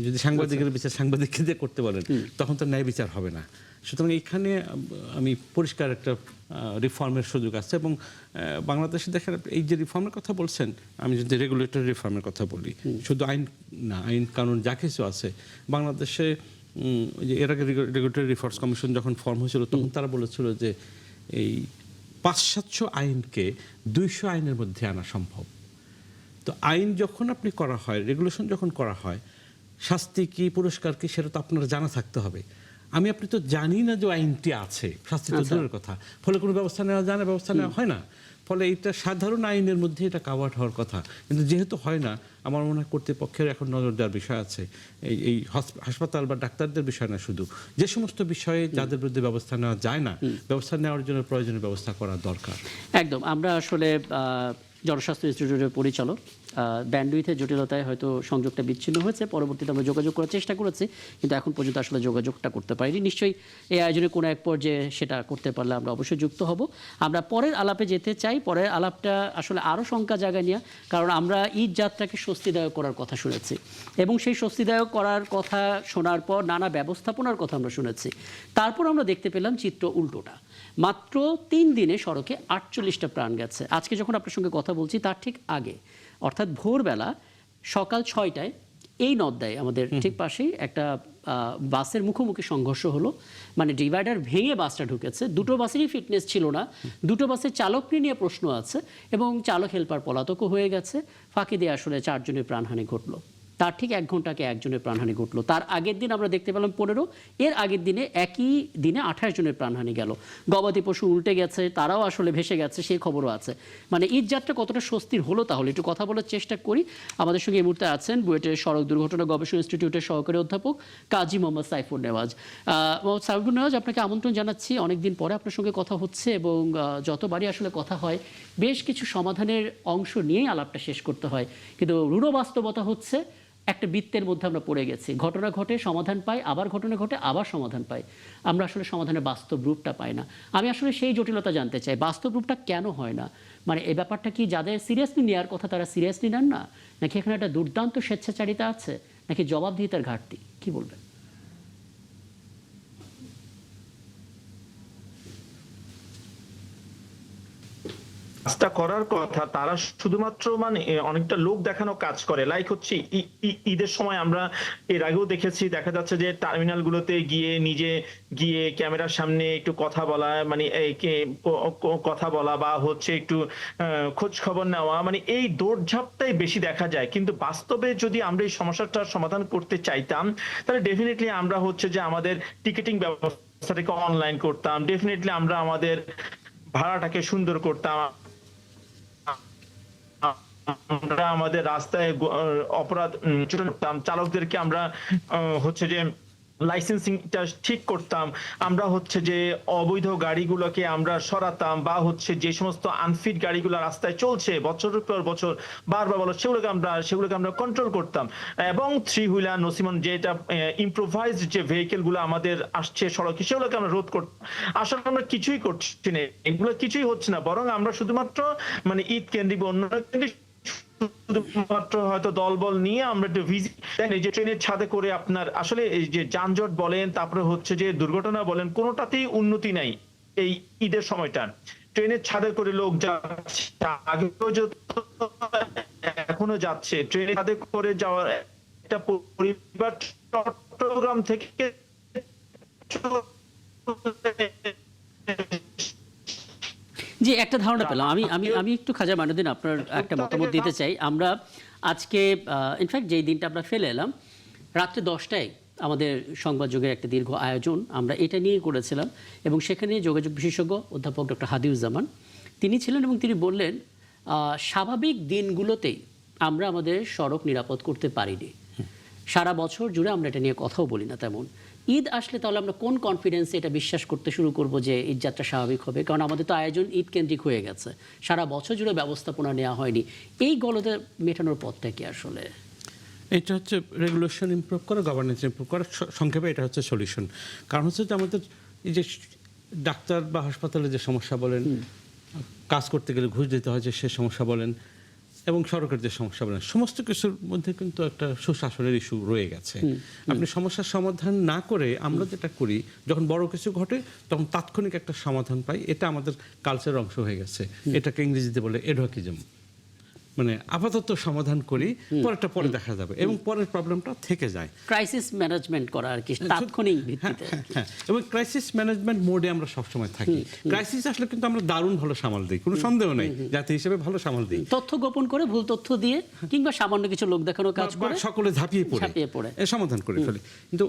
যদি সাংবাদিকের বিচার সাংবাদিককে দিয়ে করতে বলেন তখন তো ন্যায় বিচার হবে না। সুতরাং এখানে আমি পরিষ্কার একটা রিফর্মের সুযোগ আছে এবং বাংলাদেশে দেখেন এই যে রিফর্মের কথা বলছেন, আমি যদি রেগুলেটরি রিফর্মের কথা বলি, শুধু আইন না, আইন কানুন যা কিছু আছে বাংলাদেশে যে এর আগে রেগুলেটরি রিফর্মস কমিশন যখন ফর্ম হয়েছিল তখন তারা বলেছিল যে এই 500-700 আইনকে 200 আইনের মধ্যে আনা সম্ভব। তো আইন যখন আপনি করা হয়, রেগুলেশন যখন করা হয়, শাস্তি কি পুরস্কার কি সেটা তো আপনার জানা থাকতে হবে। আমি আপনি তো জানি না যে আইনটি আছে, শাস্তি তো দূরের কথা, ফলে কোনো ব্যবস্থা নেওয়া যায় না, ব্যবস্থা নেওয়া হয় না। ফলে এটা সাধারণ আইনের মধ্যে এটা কাভার্ড হওয়ার কথা, কিন্তু যেহেতু হয় না, আমার মনে হয় কর্তৃপক্ষের এখন নজর দেওয়ার বিষয় আছে। এই হাসপাতাল বা ডাক্তারদের বিষয় না, শুধু যে সমস্ত বিষয়ে যাদের বিরুদ্ধে ব্যবস্থা নেওয়া যায় না, ব্যবস্থা নেওয়ার জন্য প্রয়োজনীয় ব্যবস্থা করা দরকার। একদম। আমরা আসলে জনস্বাস্থ্য ইনস্টিটিউটের পরিচালক, ব্যান্ডউইথের জটিলতায় হয়তো সংযোগটা বিচ্ছিন্ন হয়েছে, পরবর্তীতে আমরা যোগাযোগ করার চেষ্টা করেছি, কিন্তু এখন পর্যন্ত আসলে যোগাযোগটা করতে পারিনি। নিশ্চয়ই এই আয়োজনে কোনো এক পর্যায়ে সেটা করতে পারলে আমরা অবশ্যই যুক্ত হব। আমরা পরের আলাপে যেতে চাই। পরের আলাপটা আসলে আরও শঙ্কা জায়গা নিয়ে, কারণ আমরা ঈদ যাত্রাকে স্বস্তিদায়ক করার কথা শুনেছি এবং সেই স্বস্তিদায়ক করার কথা শোনার পর নানা ব্যবস্থাপনার কথা আমরা শুনেছি। তারপর আমরা দেখতে পেলাম চিত্র উল্টোটা। মাত্র 3 দিনে সড়কে 48টা প্রাণ গেছে। আজকে যখন আপনার সঙ্গে কথা বলছি তার ঠিক আগে, অর্থাৎ ভোরবেলা সকাল 6টায় এই নদ্দায় আমাদের ঠিক পাশেই একটা বাসের মুখোমুখি সংঘর্ষ হলো। মানে ডিভাইডার ভেঙে বাসটা ঢুকেছে। দুটো বাসেরই ফিটনেস ছিল না, দুটো বাসের চালককে নিয়ে প্রশ্ন আছে এবং চালক হেল্পার পলাতকও হয়ে গেছে। ফাঁকি দিয়ে আসলে 4 জনের প্রাণহানি ঘটলো। তার ঠিক 1 ঘন্টাকে 1 জনের প্রাণহানি ঘটলো। তার আগের দিন আমরা দেখতে পেলাম 15, এর আগের দিনে একই দিনে 28 জনের প্রাণহানি গেল। গবাদি পশু উল্টে গেছে, তারাও আসলে ভেসে গেছে, সেই খবরও আছে। মানে ঈদ যাত্রা কতটা স্বস্তির হলো তাহলে একটু কথা বলার চেষ্টা করি। আমাদের সঙ্গে এই মুহূর্তে আছেন বুয়েটের সড়ক দুর্ঘটনা গবেষণা ইনস্টিটিউটের সহকারী অধ্যাপক কাজী মোহাম্মদ সাইফুর নেওয়াজ। মোহাম্মদ সাইফুর নেওয়াজ, আপনাকে আমন্ত্রণ জানাচ্ছি। অনেকদিন পরে আপনার সঙ্গে কথা হচ্ছে এবং যতবারই আসলে কথা হয় বেশ কিছু সমাধানের অংশ নিয়েই আলাপটা শেষ করতে হয়, কিন্তু রূঢ় বাস্তবতা হচ্ছে একটা বৃত্তের মধ্যে আমরা পড়ে গেছি। ঘটনা ঘটে, সমাধান পাই, আবার ঘটনা ঘটে, আবার সমাধান পাই। আমরা আসলে সমাধানের বাস্তব রূপটা পাই না। আমি আসলে সেই জটিলতা জানতে চাই, বাস্তব রূপটা কেন হয় না? মানে এই ব্যাপারটা কি যাদের সিরিয়াসলি নেওয়ার কথা তারা সিরিয়াসলি নেন না, নাকি এখানে একটা দুর্দান্ত স্বেচ্ছাচারিতা আছে, নাকি জবাবদিহিতার ঘাটতি? কি বলবেন? কাজটা করার কথা তারা শুধুমাত্র মানে অনেকটা লোক দেখানো কাজ করে। লাইক হচ্ছে ঈদের সময় আমরা এর আগেও দেখেছি, দেখা যাচ্ছে যে টার্মিনাল গুলোতে গিয়ে নিজে গিয়ে ক্যামেরার সামনে একটু কথা বলা, মানে কথা বলা বা হচ্ছে একটু খোঁজ খবর নেওয়া, মানে এই দৌড়ঝাঁপটাই বেশি দেখা যায়। কিন্তু বাস্তবে যদি আমরা এই সমস্যাটার সমাধান করতে চাইতাম তাহলে ডেফিনেটলি আমরা হচ্ছে যে আমাদের টিকিটিং ব্যবস্থাটাকে অনলাইন করতাম, ডেফিনেটলি আমরা আমাদের ভাড়াটাকে সুন্দর করতাম, আমরা আমাদের রাস্তায় অপরাধ চালকদেরকে আমরা হচ্ছে যে লাইসেন্সিংটা ঠিক করতাম, আমরা হচ্ছে যে অবৈধ গাড়িগুলোকে আমরা সরাতাম বা হচ্ছে যে সমস্ত আনফিট গাড়িগুলো রাস্তায় চলছে বছরের পর বছর বারবার বলো সেগুলোকে আমরা কন্ট্রোল করতাম। এবং 3 হুইলার নসিমন যেটা ইম্প্রোভাইজড যে ভেহিকেল গুলো আমাদের আসছে সড়কে সেগুলোকে আমরা রোধ করতাম। আসলে আমরা কিছুই করছি না, এগুলো কিছুই হচ্ছে না, বরং আমরা শুধুমাত্র মানে ঈদ কেন্দ্রিক অন্য শুধুমাত্র হয়তো দলবল নিয়ে আমরা একটু ভিজিট, এই যে ট্রেনের ছাদে করে আপনার আসলে এই যে যানজট বলেন, তারপরে হচ্ছে যে দুর্ঘটনা বলেন, কোনোটাতেই উন্নতি নাই এই ঈদের সময়টা। ট্রেনের ছাদে করে লোক যাচ্ছে, আগেও এখনো যাচ্ছে, ট্রেনের ছাদে করে যাওয়ার একটা পরিবার চট্টগ্রাম থেকে জি, একটা ধারণা পেলাম। আমি একটু খাজা মাইনুদ্দিন আপনার একটা মতামত দিতে চাই। আমরা আজকে ইনফ্যাক্ট যেই দিনটা আমরা ফেলে এলাম, রাত্রে 10টায় আমাদের সংবাদ যুগের একটা দীর্ঘ আয়োজন আমরা এটা নিয়েই করেছিলাম এবং সেখানে যোগাযোগ বিশেষজ্ঞ অধ্যাপক ডক্টর হাদিউজ্জামান তিনি ছিলেন এবং তিনি বললেন স্বাভাবিক দিনগুলোতেই আমরা আমাদের সড়ক নিরাপদ করতে পারিনি। সারা বছর জুড়ে আমরা এটা নিয়ে কথাও বলি না তেমন। ঈদ আসলে তাহলে আমরা কোন কনফিডেন্সে এটা বিশ্বাস করতে শুরু করব যে ঈদ যাত্রা স্বাভাবিক হবে? কারণ আমাদের তো আয়োজন ঈদ কেন্দ্রিক হয়ে গেছে, সারা বছর জুড়ে ব্যবস্থাপনা নেওয়া হয়নি। এই গলদে মেটানোর পথটা কি আসলে? এটা হচ্ছে রেগুলেশন ইমপ্রুভ করা, গভর্নেন্স ইমপ্রুভ করা, সংক্ষেপে এটা হচ্ছে সলিউশন। কারণ হচ্ছে যে আমাদের এই যে ডাক্তার বা হাসপাতালে যে সমস্যা বলেন, কাজ করতে গেলে ঘুষ দিতে হয় যে সে সমস্যা বলেন, এবং সরকার যে সমস্যা বলেন সমস্ত কিছুর মধ্যে কিন্তু একটা সুশাসনের ইস্যু রয়ে গেছে। আপনি সমস্যার সমাধান না করে আমরা যেটা করি যখন বড় কিছু ঘটে তখন তাৎক্ষণিক একটা সমাধান পাই, এটা আমাদের কালচারের অংশ হয়ে গেছে। এটাকে ইংরেজিতে বলে এডহকিজম, মানে আপাতত সমাধান করি, পরেরটা পরে দেখা যাবে এবং পরের প্রবলেমটা থেকে যায়। ক্রাইসিস ম্যানেজমেন্ট করা আর কি তাৎক্ষণিক ভিত্তিতে। হ্যাঁ, এবং ক্রাইসিস ম্যানেজমেন্ট মোডে আমরা সবসময় থাকি। ক্রাইসিস আসলে কিন্তু আমরা দারুণ ভালো সামাল দিই, কোনো সন্দেহ নেই, জাতি হিসেবে ভালো সামাল দিই। তথ্য গোপন করে, ভুল তথ্য দিয়ে, কিংবা সামান্য কিছু লোক দেখানো কাজ করে সকলে ঝাঁপিয়ে পড়ে সমাধান করে ফেলে। কিন্তু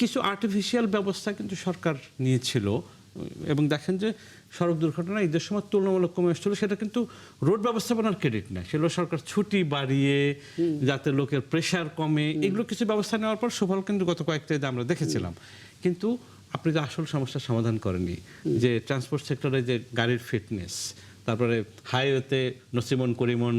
কিছু আর্টিফিশিয়াল ব্যবস্থা কিন্তু সরকার নিয়েছিল এবং দেখেন যে সড়ক দুর্ঘটনা ঈদের সময় তুলনামূলক কমে এসেছিল, সেটা কিন্তু রোড ব্যবস্থাপনার ক্রেডিট না, সেগুলো সরকার ছুটি বাড়িয়ে যাতে লোকের প্রেশার কমে এগুলো কিছু ব্যবস্থা নেওয়ার পর সুফল কিন্তু গত কয়েকটা ঈদে আমরা দেখেছিলাম। কিন্তু আপনি যে আসল সমস্যার সমাধান করেননি, যে ট্রান্সপোর্ট সেক্টরে যে গাড়ির ফিটনেস, তারপরে হাইওয়েতে নসিমন করিমন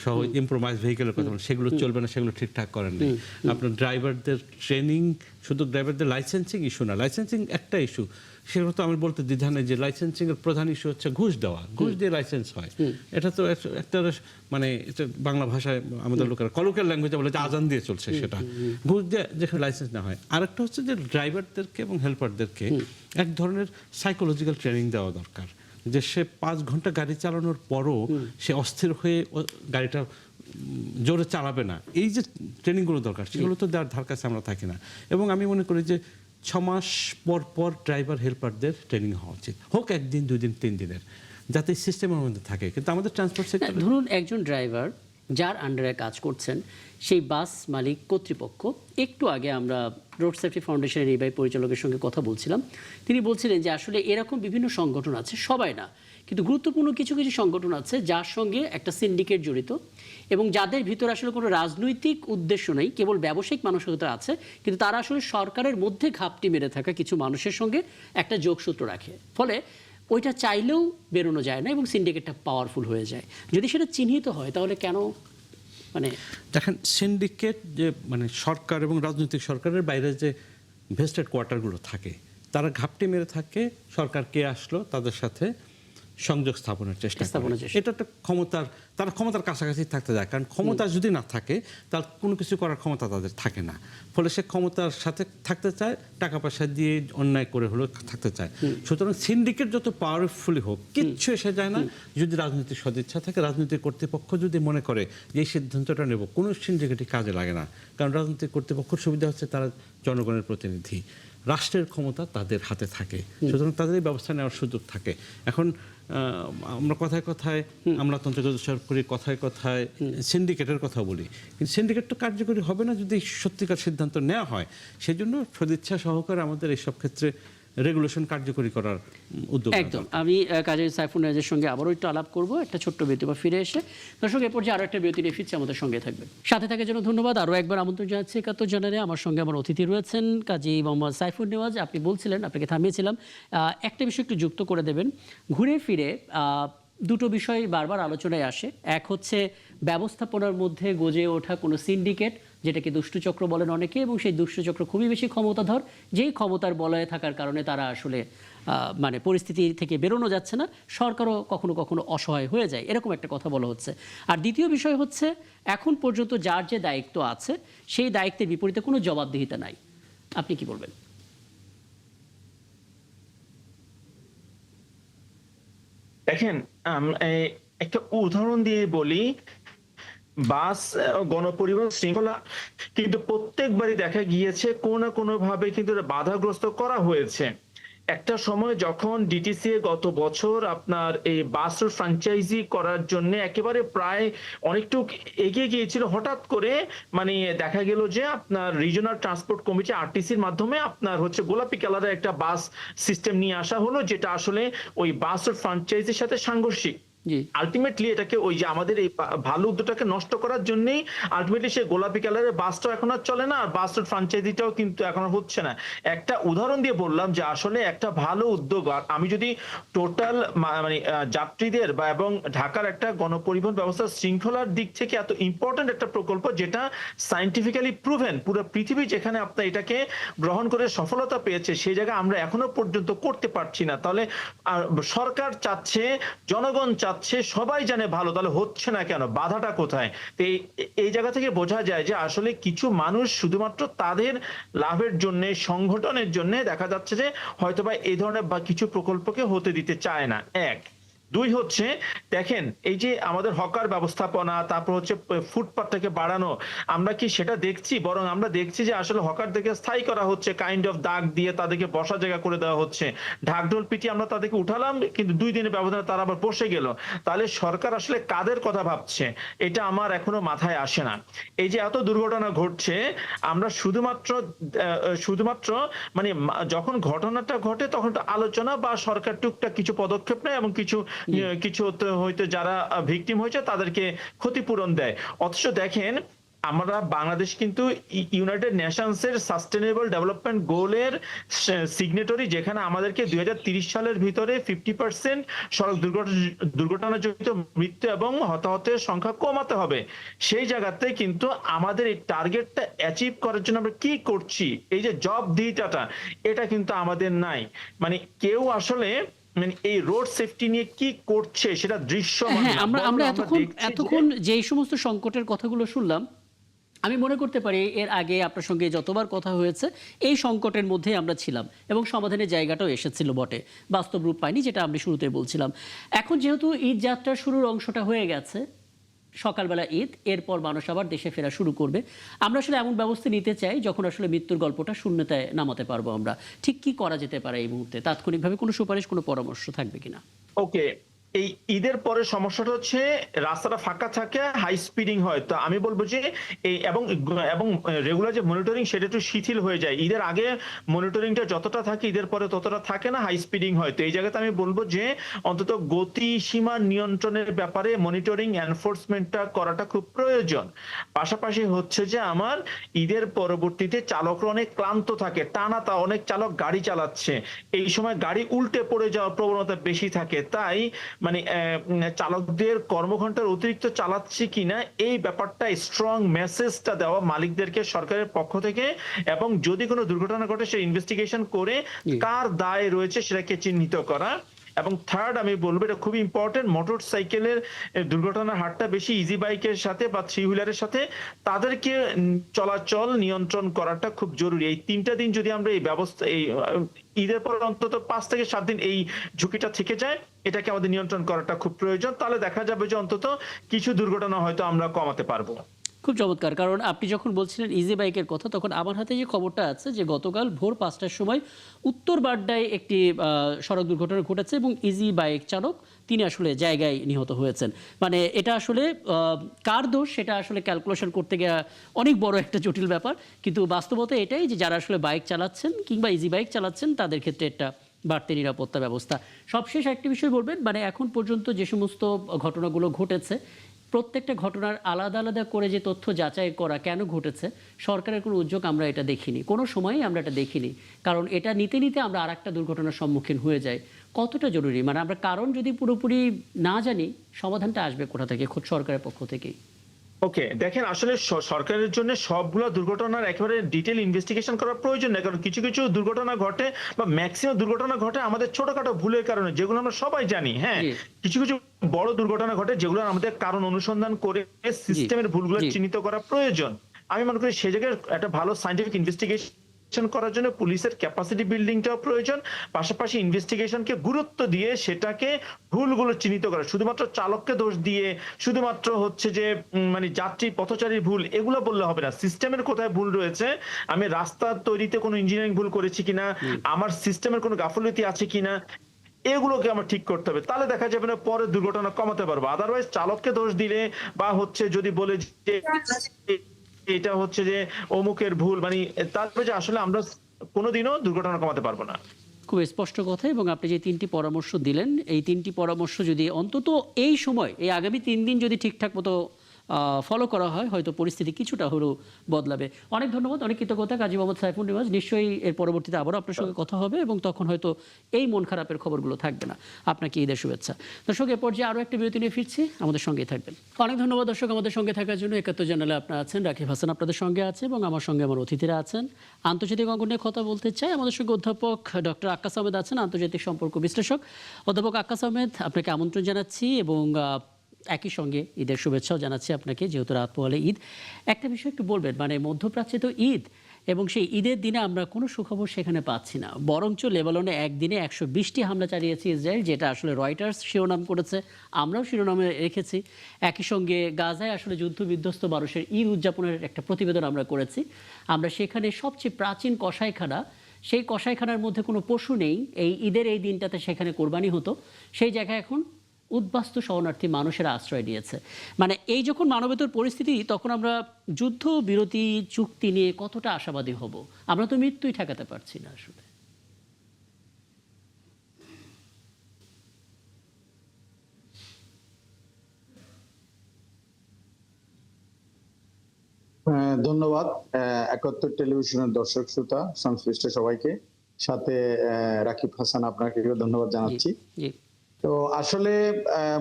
সহ ইম্প্রোভাইজ ভেহিকেলের কথা বলেন, সেগুলো চলবে না, সেগুলো ঠিকঠাক করেননি। আপনার ড্রাইভারদের ট্রেনিং, শুধু ড্রাইভারদের লাইসেন্সিং ইস্যু না, লাইসেন্সিং একটা ইস্যু, সেগুলো তো আমি বলতে দ্বিধা নেই যে লাইসেন্সিং এর প্রধান ইস্যু হচ্ছে ঘুষ দেওয়া, ঘুষ দিয়ে লাইসেন্স হয়। এটা তো একটা মানে এটা বাংলা ভাষায় আমাদের লোকেরা কলোকিয়াল ল্যাঙ্গুয়েজে বলে যে আজান দিয়ে চলছে, সেটা ঘুষ দিয়ে যেখানে লাইসেন্স না হয়। আরেকটা হচ্ছে যে ড্রাইভারদেরকে এবং হেল্পারদেরকে এক ধরনের সাইকোলজিক্যাল ট্রেনিং দেওয়া দরকার, যে সে 5 ঘন্টা গাড়ি চালানোর পরও সে অস্থির হয়ে গাড়িটা জোরে চালাবে না। এই যে ট্রেনিংগুলো দরকার, সেগুলো তো দেওয়ার ধার কাছে আমরা থাকি না। এবং আমি মনে করি যে 6 মাস পর পর ড্রাইভার হেল্পারদের ট্রেনিং হওয়া উচিত, হোক 1 দিন 2 দিন 3 দিনের, যাতে সিস্টেমের মধ্যে থাকে। কিন্তু আমাদের ট্রান্সপোর্ট সেক্টর, ধরুন একজন ড্রাইভার যার আন্ডারে কাজ করছেন, সেই বাস মালিক কর্তৃপক্ষ, একটু আগে আমরা রোড সেফটি ফাউন্ডেশনের এই পরিচালকের সঙ্গে কথা বলছিলাম, তিনি বলছিলেন যে আসলে এরকম বিভিন্ন সংগঠন আছে, সবাই না কিন্তু গুরুত্বপূর্ণ কিছু কিছু সংগঠন আছে যার সঙ্গে একটা সিন্ডিকেট জড়িত এবং যাদের ভিতরে আসলে কোনো রাজনৈতিক উদ্দেশ্য নেই, কেবল ব্যবসায়িক মানসিকতা আছে, কিন্তু তারা আসলে সরকারের মধ্যে ঘাপটি মেরে থাকা কিছু মানুষের সঙ্গে একটা যোগসূত্র রাখে, ফলে ওইটা চাইলেও বেরোনো যায় না এবং সিন্ডিকেটটা পাওয়ারফুল হয়ে যায়। যদি সেটা চিহ্নিত হয় তাহলে কেন, মানে দেখেন সিন্ডিকেট যে মানে সরকার এবং রাজনৈতিক সরকারের বাইরে যে ভেস্টেড কোয়ার্টারগুলো থাকে, তারা ঘাপটি মেরে থাকে সরকার কে আসলো তাদের সাথে সংযোগ স্থাপনের চেষ্টা করে। এটা একটা ক্ষমতার, তারা ক্ষমতার কাছাকাছি থাকতে যায়, কারণ ক্ষমতা যদি না থাকে তার কোনো কিছু করার ক্ষমতা তাদের থাকে না, ফলে সে ক্ষমতার সাথে থাকতে চায়, টাকা পয়সা দিয়ে অন্যায় করে হলেও থাকতে চায়। সুতরাং সিন্ডিকেট যত পাওয়ারফুলি হোক কিচ্ছু এসে যায় না যদি রাজনৈতিক সদিচ্ছা থাকে। রাজনৈতিক কর্তৃপক্ষ যদি মনে করে যে এই সিদ্ধান্তটা নেব, কোনো সিন্ডিকেটই কাজে লাগে না, কারণ রাজনৈতিক কর্তৃপক্ষের সুবিধা হচ্ছে তারা জনগণের প্রতিনিধি, রাষ্ট্রের ক্ষমতা তাদের হাতে থাকে, সুতরাং তাদের এই ব্যবস্থা নেওয়ার সুযোগ থাকে। এখন আমরা কথায় কথায় আমলাতন্ত্র করি, কথায় কথায় সিন্ডিকেটের কথা বলি, কিন্তু সিন্ডিকেট তো কার্যকরী হবে না যদি সত্যিকার সিদ্ধান্ত নেওয়া হয়। সেই জন্য সদিচ্ছা সহকারে আমাদের এইসব ক্ষেত্রে রেগুলেশন কার্যকরী করার উদ্যোগ। একদম। আমি কাজী সাইফুন নিয়াজের সঙ্গে আবারও একটু আলাপ করবো একটা ছোট্ট বিরতি বা ফিরে এসে। দর্শক, এ পর্যায়ে আরও একটা বিরতি নিয়ে ফিরছি, আমাদের সঙ্গে থাকবেন। সাথে থাকার জন্য ধন্যবাদ। আরও একবার আমন্ত্রণ জানাচ্ছি 71 জানুয়ারি। আমার সঙ্গে আমার অতিথি রয়েছেন কাজী মোহাম্মদ সাইফুন নিয়াজ। আপনি বলছিলেন, আপনাকে থামিয়েছিলাম, একটা বিষয় একটু যুক্ত করে দেবেন। ঘুরে ফিরে দুটো বিষয় বারবার আলোচনায় আসে। এক হচ্ছে ব্যবস্থাপনার মধ্যে গজে ওঠা কোনো সিন্ডিকেট, যেটাকে দুষ্টচক্র বলেন অনেকে, এবং সেই দুষ্টচক্র খুবই বেশি ক্ষমতাধর, যেই ক্ষমতার বলয়ে থাকার কারণে তারা আসলে মানে পরিস্থিতি থেকে বেরোনো যাচ্ছে না, সরকারও কখনো কখনো অসহায় হয়ে যায়, এরকম একটা কথা বলা হচ্ছে। আর দ্বিতীয় বিষয় হচ্ছে এখন পর্যন্ত যার যে দায়িত্ব আছে সেই দায়িত্বের বিপরীতে কোনো জবাবদিহিতা নাই। আপনি কি বলবেন? দেখেন, একটা উদাহরণ দিয়ে বলি, বাস গণপরিবহন শৃঙ্খলা কিন্তু প্রত্যেকবারই দেখা গিয়েছে কোনো না কোনো ভাবে কিন্তু বাধাগ্রস্ত করা হয়েছে। একটা সময় যখন ডিটিসিএ গত বছর আপনার এই বাস ফ্র্যাঞ্চাইজি করার জন্য একেবারে প্রায় অনেকটুক এগিয়ে গিয়েছিল, হঠাৎ করে মানে দেখা গেল যে আপনার রিজনাল ট্রান্সপোর্ট কমিটি আরটিসির মাধ্যমে আপনার হচ্ছে গোলাপি কালারের একটা বাস সিস্টেম নিয়ে আসা হলো, যেটা আসলে ওই বাস ফ্র্যাঞ্চাইজির সাথে সাংঘর্ষিক। আলটিমেটলি এটাকে ওই যে আমাদের এই ভালো উদ্যোগটাকে নষ্ট করার জন্যই আলটিমেটলি সে গোলাপি কালারের বাসটাও এখন আর চলে না, আর বাস ফ্র্যাঞ্চাইজিটাও কিন্তু এখন হচ্ছে না। একটা উদাহরণ দিয়ে বললাম যে আসলে একটা ভালো উদ্যোগ, আর আমি যদি টোটাল মানে যাত্রীদের বা এবং ঢাকার একটা গণপরিবহন ব্যবস্থার শৃঙ্খলার দিক থেকে এত ইম্পর্টেন্ট একটা প্রকল্প, যেটা সায়েন্টিফিক্যালি প্রুভেন, পুরো পৃথিবী যেখানে আপনার এটাকে গ্রহণ করে সফলতা পেয়েছে, সেই জায়গায় আমরা এখনো পর্যন্ত করতে পারছি না। তাহলে সরকার চাচ্ছে, জনগণ চাচ্ছে যাচ্ছে, সবাই জানে ভালো, তাহলে হচ্ছে না কেন, বাধাটা কোথায়? তো এই জায়গা থেকে বোঝা যায় যে আসলে কিছু মানুষ শুধুমাত্র তাদের লাভের জন্য, সংগঠনের জন্য দেখা যাচ্ছে যে হয়তোবা এই ধরনের বা কিছু প্রকল্পকে হতে দিতে চায় না। এক, দুই হচ্ছে, দেখেন এই যে আমাদের হকার ব্যবস্থাপনা, তারপর হচ্ছে ফুটপাতটাকে বাড়ানো, আমরা কি সেটা দেখছি? বরং আমরা দেখছি যে আসলে হকারদেরকে স্থায়ী করা হচ্ছে, কাইন্ড অফ দাগ দিয়ে তাদেরকে বসা জায়গা করে দেওয়া হচ্ছে। ঢাকঢোল পিটিয়ে আমরা তাদেরকে উঠালাম, কিন্তু 2 দিনের ব্যবধানে তারা আবার বসে গেল। তাহলে সরকার আসলে কাদের কথা ভাবছে, এটা আমার এখনো মাথায় আসে না। এই যে এত দুর্ঘটনা ঘটছে, আমরা শুধুমাত্র মানে যখন ঘটনাটা ঘটে তখন তো আলোচনা বা সরকার টুকটাক কিছু পদক্ষেপ নেয় এবং কিছু হয়তো যারা ভিকটিম হয়েছে তাদেরকে ক্ষতিপূরণ দেয়। অথচ দেখেন আমরা বাংলাদেশ কিন্তু ইউনাইটেড নেশনস এর সাস্টেনেবল ডেভেলপমেন্ট গোলের সিগনেটরি, যেখানে আমাদেরকে 2030 সালের ভিতরে 50% সড়ক দুর্ঘটনাজনিত মৃত্যু এবং হতাহতের সংখ্যা কমাতে হবে। সেই জায়গাতে কিন্তু আমাদের এই টার্গেটটা অ্যাচিভ করার জন্য আমরা কি করছি, এই যে জবাবদিহিতাটা, এটা কিন্তু আমাদের নাই। মানে কেউ আসলে মানে এই রোড সেফটি নিয়ে কি করছে সেটা দৃশ্যমান হ্যাঁ, না। আমরা বরং দেখছি যে এতক্ষণ যেই সমস্ত সংকটের কথাগুলো শুনলাম, আমি মনে করতে পারি এর আগে আপনার সঙ্গে যতবার কথা হয়েছে এই সংকটের মধ্যে আমরা ছিলাম এবং সমাধানের জায়গাটাও এসেছিল বটে, বাস্তব রূপ পাইনি, যেটা আমি শুরুতে বলছিলাম। এখন যেহেতু ঈদ যাত্রার শুরুর অংশটা হয়ে গেছে, সকালবেলা ঈদ, এরপর মানুষ আবার দেশে ফেরা শুরু করবে, আমরা আসলে এমন ব্যবস্থা নিতে চাই যখন আসলে মৃত্যুর গল্পটা শূন্যতায় নামাতে পারবো আমরা। ঠিক কি করা যেতে পারে এই মুহূর্তে? তাৎক্ষণিকভাবে কোনো সুপারিশ, কোনো পরামর্শ থাকবে কিনা? ওকে, এই ঈদের পরে সমস্যাটা হচ্ছে রাস্তাটা ফাঁকা থাকে, হাই স্পিডিং হয়। তো আমি বলবো যে এই এবং রেগুলার যে মনিটরিং সেটা একটু শিথিল হয়ে যায়। ঈদের আগে মনিটরিংটা যতটা থাকে ঈদের পরে ততটা থাকে না, হাই স্পিডিং হয়। তো এই জায়গাতে আমি বলবো যে অন্তত গতি সীমা নিয়ন্ত্রণের ব্যাপারে মনিটরিং এনফোর্সমেন্টটা করাটা খুব প্রয়োজন। পাশাপাশি হচ্ছে যে আমার ঈদের পরবর্তীতে চালকরা অনেক ক্লান্ত থাকে, টানা অনেক চালক গাড়ি চালাচ্ছে, এই সময় গাড়ি উল্টে পড়ে যাওয়ার প্রবণতা বেশি থাকে। তাই মানে চালকদের কর্মঘণ্টার অতিরিক্ত চালাচ্ছে কিনা এই ব্যাপারটা স্ট্রং মেসেজটা দেওয়া মালিকদেরকে সরকারের পক্ষ থেকে, এবং যদি কোনো দুর্ঘটনা ঘটে সে ইনভেস্টিগেশন করে কার দায় রয়েছে সেটাকে চিহ্নিত করা। এবং থার্ড আমি বলবো, এটা খুবই ইম্পর্টেন্ট, মোটর সাইকেলের দুর্ঘটনার হারটা বেশি ইজি বাইকের সাথে বা 3 হুইলারের সাথে, তাদেরকে চলাচল নিয়ন্ত্রণ করাটা খুব জরুরি। এই 3টা দিন যদি আমরা এই ব্যবস্থা, এই ঈদের পর অন্তত 5 থেকে 7 দিন এই ঝুঁকিটা থেকে যায়, এটাকে আমাদের নিয়ন্ত্রণ করাটা খুব প্রয়োজন। তাহলে দেখা যাবে যে অন্তত কিছু দুর্ঘটনা হয়তো আমরা কমাতে পারবো। খুব চমৎকার, কারণ আপনি যখন বলছিলেন ইজি বাইকের কথা, তখন আমার হাতে যে খবরটা আছে যে গতকাল ভোর 5টার সময় উত্তর বাড্ডায় একটি সড়ক দুর্ঘটনা ঘটেছে এবং ইজি বাইক চালক তিনি আসলে জায়গায় নিহত হয়েছেন। মানে এটা আসলে কার দোষ সেটা আসলে ক্যালকুলেশন করতে গিয়ে অনেক বড় একটা জটিল ব্যাপার, কিন্তু বাস্তবতা এটাই যে যারা আসলে বাইক চালাচ্ছেন কিংবা ইজি বাইক চালাচ্ছেন তাদের ক্ষেত্রে একটা বাড়তি নিরাপত্তা ব্যবস্থা। সবশেষ একটা বিষয় বলবেন, মানে এখন পর্যন্ত যে সমস্ত ঘটনাগুলো ঘটেছে প্রত্যেকটা ঘটনার আলাদা আলাদা করে যে তথ্য যাচাই করা কেন ঘটেছে, সরকারের কোনো উদ্যোগ আমরা এটা দেখিনি, কোনো সময়ই আমরা এটা দেখিনি। কারণ এটা নিতে নিতে আমরা আর একটা দুর্ঘটনার সম্মুখীন হয়ে যাই। কতটা জরুরি, মানে আমরা কারণ যদি পুরোপুরি না জানি সমাধানটা আসবে কোথা থেকে? খোদ সরকারের পক্ষ থেকেই। ওকে, দেখেন আসলে সরকারের জন্য সবগুলো দুর্ঘটনার একেবারে ডিটেইল ইনভেস্টিগেশন করার প্রয়োজন নেই, কারণ কিছু কিছু দুর্ঘটনা ঘটে বা ম্যাক্সিমাম দুর্ঘটনা ঘটে আমাদের ছোটখাটো ভুলের কারণে, যেগুলো আমরা সবাই জানি। হ্যাঁ, কিছু কিছু বড় দুর্ঘটনা ঘটে যেগুলো আমাদের কারণ অনুসন্ধান করে সিস্টেমের ভুলগুলো চিহ্নিত করা প্রয়োজন। আমি মনে করি সেই জায়গায় একটা ভালো সায়েন্টিফিক ইনভেস্টিগেশন করার জন্য পুলিশের ক্যাপাসিটি বিল্ডিংটাও প্রয়োজন। পাশাপাশি ইনভেস্টিগেশনকে গুরুত্ব দিয়ে সেটাকে ভুলগুলো চিহ্নিত করা, শুধুমাত্র চালককে দোষ দিয়ে, শুধুমাত্র হচ্ছে যে মানে যাত্রী পথচারীর ভুল এগুলো বললে হবে না। সিস্টেমের কোথায় ভুল রয়েছে, আমি রাস্তা তৈরিতে কোনো ইঞ্জিনিয়ারিং ভুল করেছি কিনা, আমার সিস্টেমের কোনো গাফলতি আছে কিনা, এগুলোকে আমার ঠিক করতে হবে। তাহলে দেখা যাবে না পরে দুর্ঘটনা কমাতে পারবো। আদারওয়াইজ চালককে দোষ দিলে বা হচ্ছে যদি বলে যে এটা হচ্ছে যে অমুকের ভুল, মানে তারপরে যে আসলে আমরা কোনোদিনও দুর্ঘটনা কমাতে পারবো না। খুব স্পষ্ট কথা, এবং আপনি যে 3টি পরামর্শ দিলেন এই 3টি পরামর্শ যদি অন্তত এই সময়, এই আগামী 3 দিন যদি ঠিকঠাক মতো ফলো করা হয়, হয়তো পরিস্থিতি কিছুটা হলেও বদলাবে। অনেক ধন্যবাদ, অনেক কৃতজ্ঞতা কাজী মোহাম্মদ সাইফুন নিবাস। নিশ্চয়ই এর পরবর্তীতে আবারও আপনার সঙ্গে কথা হবে এবং তখন হয়তো এই মন খারাপের খবরগুলো থাকবে না। আপনাকে ঈদের শুভেচ্ছা। দর্শক, এ পর্যায়ে আরও একটা বিরতি নিয়ে ফিরছি, আমাদের সঙ্গেই থাকবেন। অনেক ধন্যবাদ দর্শক আমাদের সঙ্গে থাকার জন্য। ৭১ চ্যানেলে আপনারা আছেন, রাকিব হাসান আপনাদের সঙ্গে আছে এবং আমার সঙ্গে আমার অতিথিরা আছেন। আন্তর্জাতিক অঙ্গন নিয়ে কথা বলতে চাই, আমাদের সঙ্গে অধ্যাপক ডক্টর আক্কাস আহমেদ আছেন, আন্তর্জাতিক সম্পর্ক বিশ্লেষক। অধ্যাপক আক্কাস আহমেদ, আপনাকে আমন্ত্রণ জানাচ্ছি এবং একই সঙ্গে ঈদের শুভেচ্ছাও জানাচ্ছি আপনাকে, যেহেতু রাত পোহালে ঈদ। একটা বিষয় একটু বলবেন, মানে মধ্যপ্রাচ্যে তো ঈদ এবং সেই ঈদের দিনে আমরা কোনো সুখবর সেখানে পাচ্ছি না, বরঞ্চ লেবাননে একদিনে 120টি হামলা চালিয়েছে ইসরায়েল, যেটা আসলে রয়টার্স শিরোনাম করেছে, আমরাও শিরোনামে রেখেছি। একই সঙ্গে গাজায় আসলে যুদ্ধ বিধ্বস্ত মানুষের ঈদ উদযাপনের একটা প্রতিবেদন আমরা করেছি। আমরা সেখানে সবচেয়ে প্রাচীন কসাইখানা, সেই কসাইখানার মধ্যে কোনো পশু নেই, এই ঈদের এই দিনটাতে সেখানে কোরবানি হতো, সেই জায়গায় এখন উদ্বাস্তু শরণার্থী মানুষেরা আশ্রয় নিয়েছে। মানে এই যখন মানবেতর পরিস্থিতি, তখন আমরা যুদ্ধ বিরতি চুক্তি নিয়ে কতটা আশাবাদী হব? আমরা তো মৃত্যুই ঠেকাতে পারছি না আসলে। ধন্যবাদ ৭১ টেলিভিশনের দর্শক শ্রোতা সংশ্লিষ্ট সবাইকে, সাথে রাকিব হাসান আপনাকে ধন্যবাদ জানাচ্ছি। জি, তো আসলে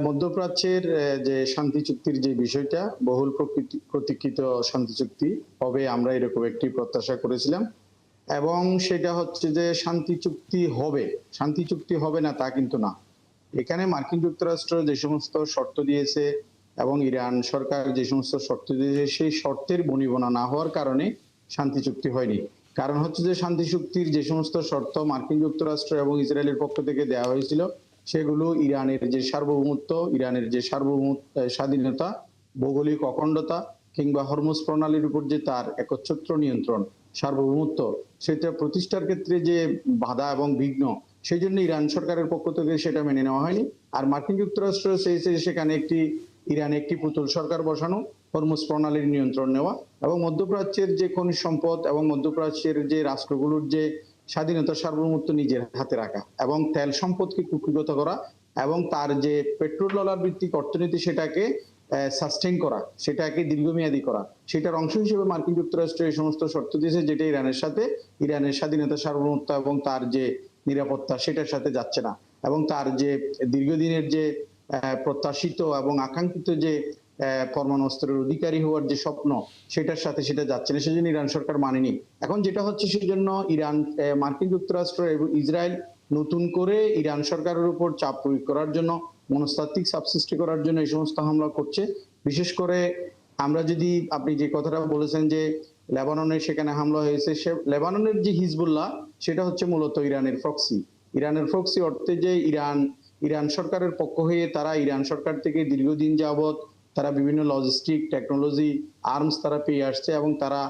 মধ্যপ্রাচ্যের যে শান্তি চুক্তির যে বিষয়টা, বহুল প্রতীক্ষিত শান্তি চুক্তি হবে, আমরা এরকম একটি প্রত্যাশা করেছিলাম এবং সেটা হচ্ছে যে শান্তি চুক্তি হবে। শান্তি চুক্তি হবে না তা কিন্তু না। এখানে মার্কিন যুক্তরাষ্ট্র যে সমস্ত শর্ত দিয়েছে এবং ইরান সরকার যে সমস্ত শর্ত দিয়েছে, সেই শর্তের বনিবনা না হওয়ার কারণে শান্তি চুক্তি হয়নি। কারণ হচ্ছে যে শান্তি চুক্তির যে সমস্ত শর্ত মার্কিন যুক্তরাষ্ট্র এবং ইসরায়েলের পক্ষ থেকে দেওয়া হয়েছিল, সেগুলো ইরানের যে সার্বভৌমত্ব, ইরানের যে স্বাধীনতা, ভৌগোলিক অখণ্ডতা কিংবা হরমুজ প্রণালীর উপর যে তার একচ্ছত্র নিয়ন্ত্রণ, সার্বভৌমত্ব, সেটা প্রতিষ্ঠার ক্ষেত্রে যে বাধা এবং বিঘ্ন, সেই জন্য ইরান সরকারের পক্ষ থেকে সেটা মেনে নেওয়া হয়নি। আর মার্কিন যুক্তরাষ্ট্র চেয়েছে সেখানে ইরানে একটি পুতুল সরকার বসানো, হরমুজ প্রণালীর নিয়ন্ত্রণ নেওয়া এবং মধ্যপ্রাচ্যের যে খনিজ সম্পদ এবং মধ্যপ্রাচ্যের যে রাষ্ট্রগুলোর যে স্বাধীনতা, সার্বভৌমত্ব নিজের হাতে রাখা এবং তেল সম্পদকে কুক্ষিগত করা এবং তার যে পেট্রোল ডলার ভিত্তিক অর্থনীতি, সেটাকে সাস্টেইন করা, সেটাকে দীর্ঘমেয়াদী করা, সেটার অংশ হিসেবে মার্কিন যুক্তরাষ্ট্র এই সমস্ত শর্ত দিয়েছে, যেটা ইরানের সাথে ইরানের স্বাধীনতা, সার্বভৌমত্ব এবং তার যে নিরাপত্তা, সেটার সাথে যাচ্ছে না। এবং তার যে দীর্ঘদিনের যে প্রত্যাশিত এবং আকাঙ্ক্ষিত যে পরমাণু অস্ত্রের অধিকারী হওয়ার যে স্বপ্ন, সেটার সাথে সেটা যাচ্ছে না, সেজন্য ইরান সরকার মানেনি। এখন যেটা হচ্ছে, সেজন্য মার্কিন যুক্তরাষ্ট্র এবং ইসরায়েল নতুন করে ইরান সরকারের উপর চাপ প্রয়োগ করার জন্য, মনস্তাত্ত্বিক চাপ সৃষ্টি করার জন্য এই সমস্ত হামলা করছে। বিশেষ করে আমরা যদি, আপনি যে কথাটা বলেছেন যে লেবাননে সেখানে হামলা হয়েছে, সে লেবাননের যে হিজবুল্লাহ, সেটা হচ্ছে মূলত ইরানের প্রক্সি। ইরানের প্রক্সি অর্থে যে ইরান সরকারের পক্ষ হয়ে তারা ইরান সরকার থেকে দীর্ঘদিন যাবৎ তারা বিভিন্ন লজিস্টিক, টেকনোলজি, আর্মস তারা পেয়ে আসছে এবং তারা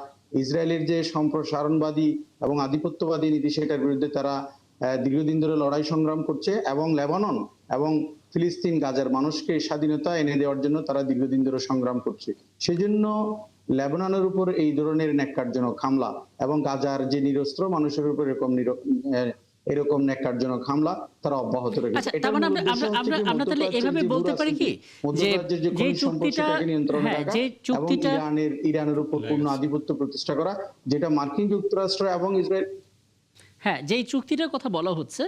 ইসরায়েলের যে সম্প্রসারণবাদী এবং আধিপত্যবাদী নীতি, সেটার বিরুদ্ধে তারা দীর্ঘদিন ধরে লড়াই সংগ্রাম করছে এবং লেবানন এবং ফিলিস্তিন, গাজার মানুষকে স্বাধীনতা এনে দেওয়ার জন্য তারা দীর্ঘদিন ধরে সংগ্রাম করছে। সেজন্য লেবাননের উপর এই ধরনের ন্যাক্কারজনক হামলা এবং গাজার যে নিরস্ত্র মানুষের উপর এরকম ন্যাক্কারজনক হামলা তারা অব্যাহত রেখেছে। আচ্ছা, তার মানে আমরা তাহলে এভাবে বলতে পারি কি, যে চুক্তিটা, হ্যাঁ, যে চুক্তিটা ইরানের উপর পূর্ণ আধিপত্য প্রতিষ্ঠা করা, যেটা মার্কিন যুক্তরাষ্ট্র এবং ইসরায়েল, হ্যাঁ, যেই চুক্তিটার কথা বলা হচ্ছে,